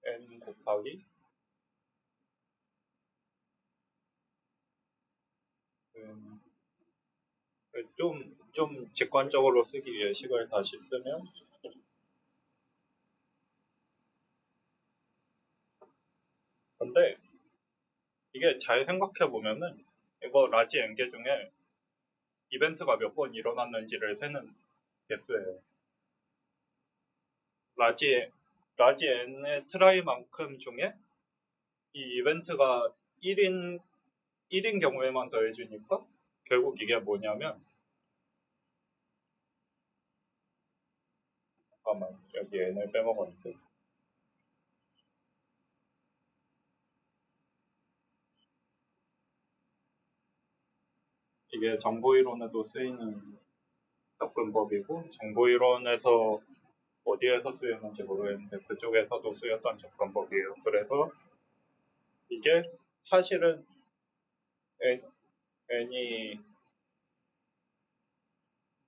n 곱하기 좀 직관적으로 쓰기 위해 식을 다시 쓰면 근데 이게 잘 생각해 보면은 이거 라지 n개 중에 이벤트가 몇 번 일어났는지를 세는 개수예요. 라지 n의 트라이만큼 중에 이 이벤트가 1인 경우에만 더해주니까 결국 이게 뭐냐면, 잠깐만 여기 n을 빼먹었는데 이게 정보이론에도 쓰이는 접근법이고 정보이론에서 어디에서 쓰였는지 모르겠는데 그쪽에서도 쓰였던 접근법이에요. 그래서 이게 사실은 n이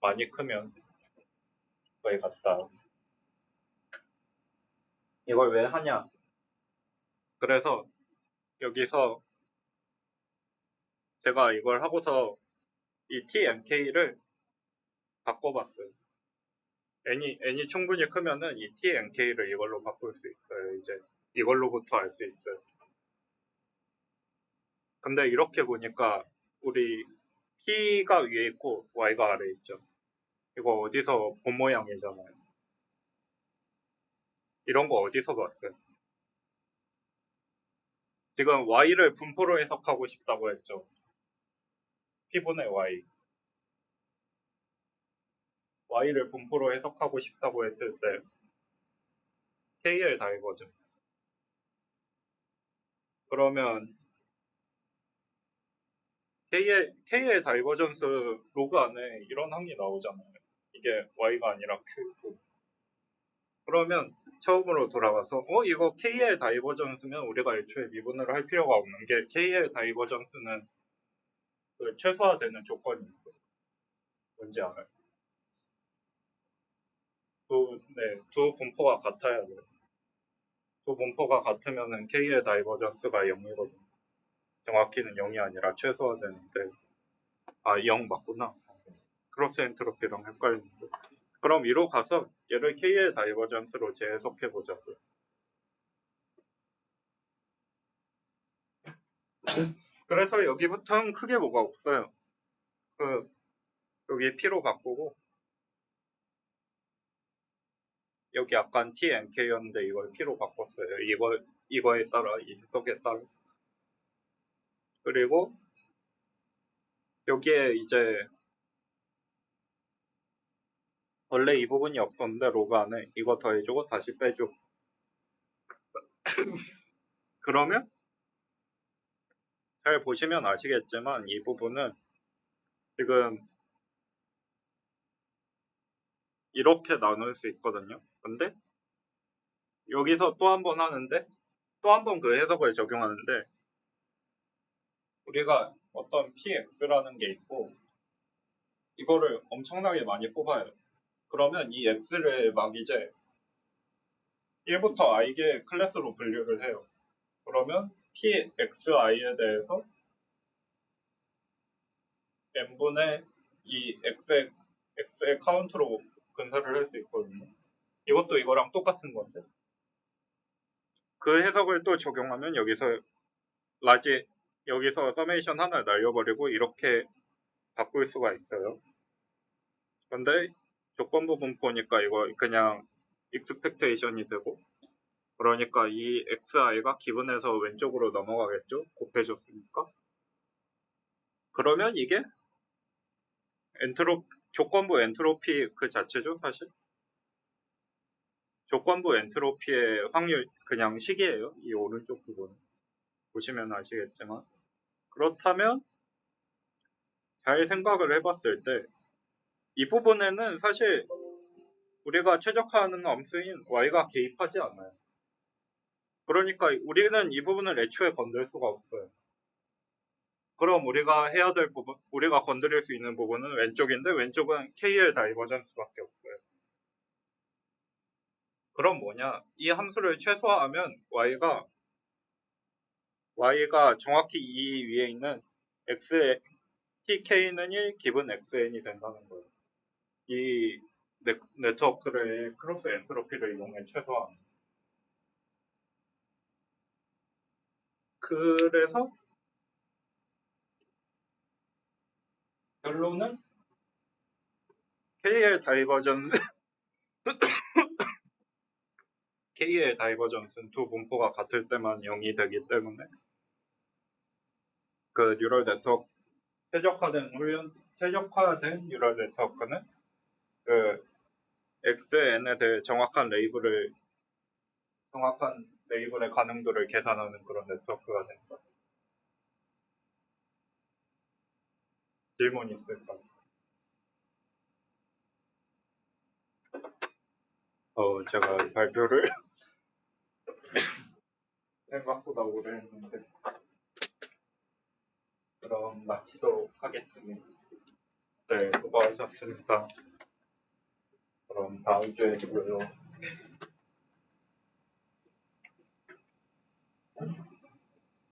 많이 크면 거의 같다. 이걸 왜 하냐? 그래서 여기서 제가 이걸 하고서 이 tnk를 바꿔봤어요. n이 충분히 크면은 이 tnk를 이걸로 바꿀 수 있어요. 이제 이걸로부터 알 수 있어요. 근데 이렇게 보니까 우리 t가 위에 있고 y가 아래에 있죠. 이거 어디서 본 모양이잖아요. 이런 거 어디서 봤어요? 지금 y를 분포로 해석하고 싶다고 했죠. p분의 y. y를 분포로 해석하고 싶다고 했을 때 k의 다이버전스. 그러면 k의 다이버전스 로그 안에 이런 항이 나오잖아요. 이게 y가 아니라 q고. 그러면 처음으로 돌아가서 이거 k의 다이버전스면 우리가 애초에 미분을 할 필요가 없는 게 k의 다이버전스는 그 최소화되는 조건이 있고 뭔지 알아요? 두 분포가 같아야 돼요. 두 분포가 같으면은 k의 다이버전스가 0이거든요. 정확히는 0이 아니라 최소화되는데 0 맞구나. 크로스 엔트로피랑 헷갈리는데 그럼 위로 가서 얘를 k의 다이버전스로 재해석해 보자고요. 그래서 여기부터는 크게 뭐가 없어요. 여기 p로 바꾸고 여기 약간 tnk였는데 이걸 p로 바꿨어요. 이거에 따라 이 해석에 따라. 그리고 여기에 이제 원래 이 부분이 없었는데 로그 안에 이거 더해주고 다시 빼줘. 그러면 잘 보시면 아시겠지만 이 부분은 지금 이렇게 나눌 수 있거든요. 근데 여기서 또 한 번 하는데 또 한 번 그 해석을 적용하는데 우리가 어떤 px라는 게 있고 이거를 엄청나게 많이 뽑아요. 그러면 이 x를 막 이제 1부터 i의 클래스로 분류를 해요. 그러면 pxi에 대해서 n분의 이 x의 카운트로 분석을 할 수 있거든요. 이것도 이거랑 똑같은 건데 그 해석을 또 적용하면 여기서 서메이션 하나를 날려버리고 이렇게 바꿀 수가 있어요. 근데 조건부 분포니까 이거 그냥 익스펙테이션이 되고 그러니까 이 xi가 기분에서 왼쪽으로 넘어가겠죠? 곱해줬으니까. 그러면 이게 조건부 엔트로피 그 자체죠, 사실. 조건부 엔트로피의 확률 그냥 식이에요. 이 오른쪽 부분 보시면 아시겠지만 그렇다면 잘 생각을 해봤을 때 이 부분에는 사실 우리가 최적화하는 함수인 y가 개입하지 않아요. 그러니까 우리는 이 부분을 애초에 건들 수가 없어요. 그럼 우리가 해야 될 부분, 우리가 건드릴 수 있는 부분은 왼쪽인데 왼쪽은 KL 다이버전스밖에 없어요. 그럼 뭐냐? 이 함수를 최소화하면 y가 정확히 이 위에 있는 TK는 1, 기분 XN이 된다는 거예요. 이 네트워크의 크로스 엔트로피를 이용해 최소화하는. 그래서 결론은 KL 다이버전스는 두 분포가 같을 때만 0이 되기 때문에 그 뉴럴 네트워크 최적화된 뉴럴 네트워크는 그 XN에 대해 정확한 레이블의 가능도를 계산하는 그런 네트워크가 된다. 질문 있을까? 제가 발표를 생각보다 오래 했는데 그럼 마치도록 하겠습니다. 네, 수고하셨습니다. 그럼 다음 주에 보요.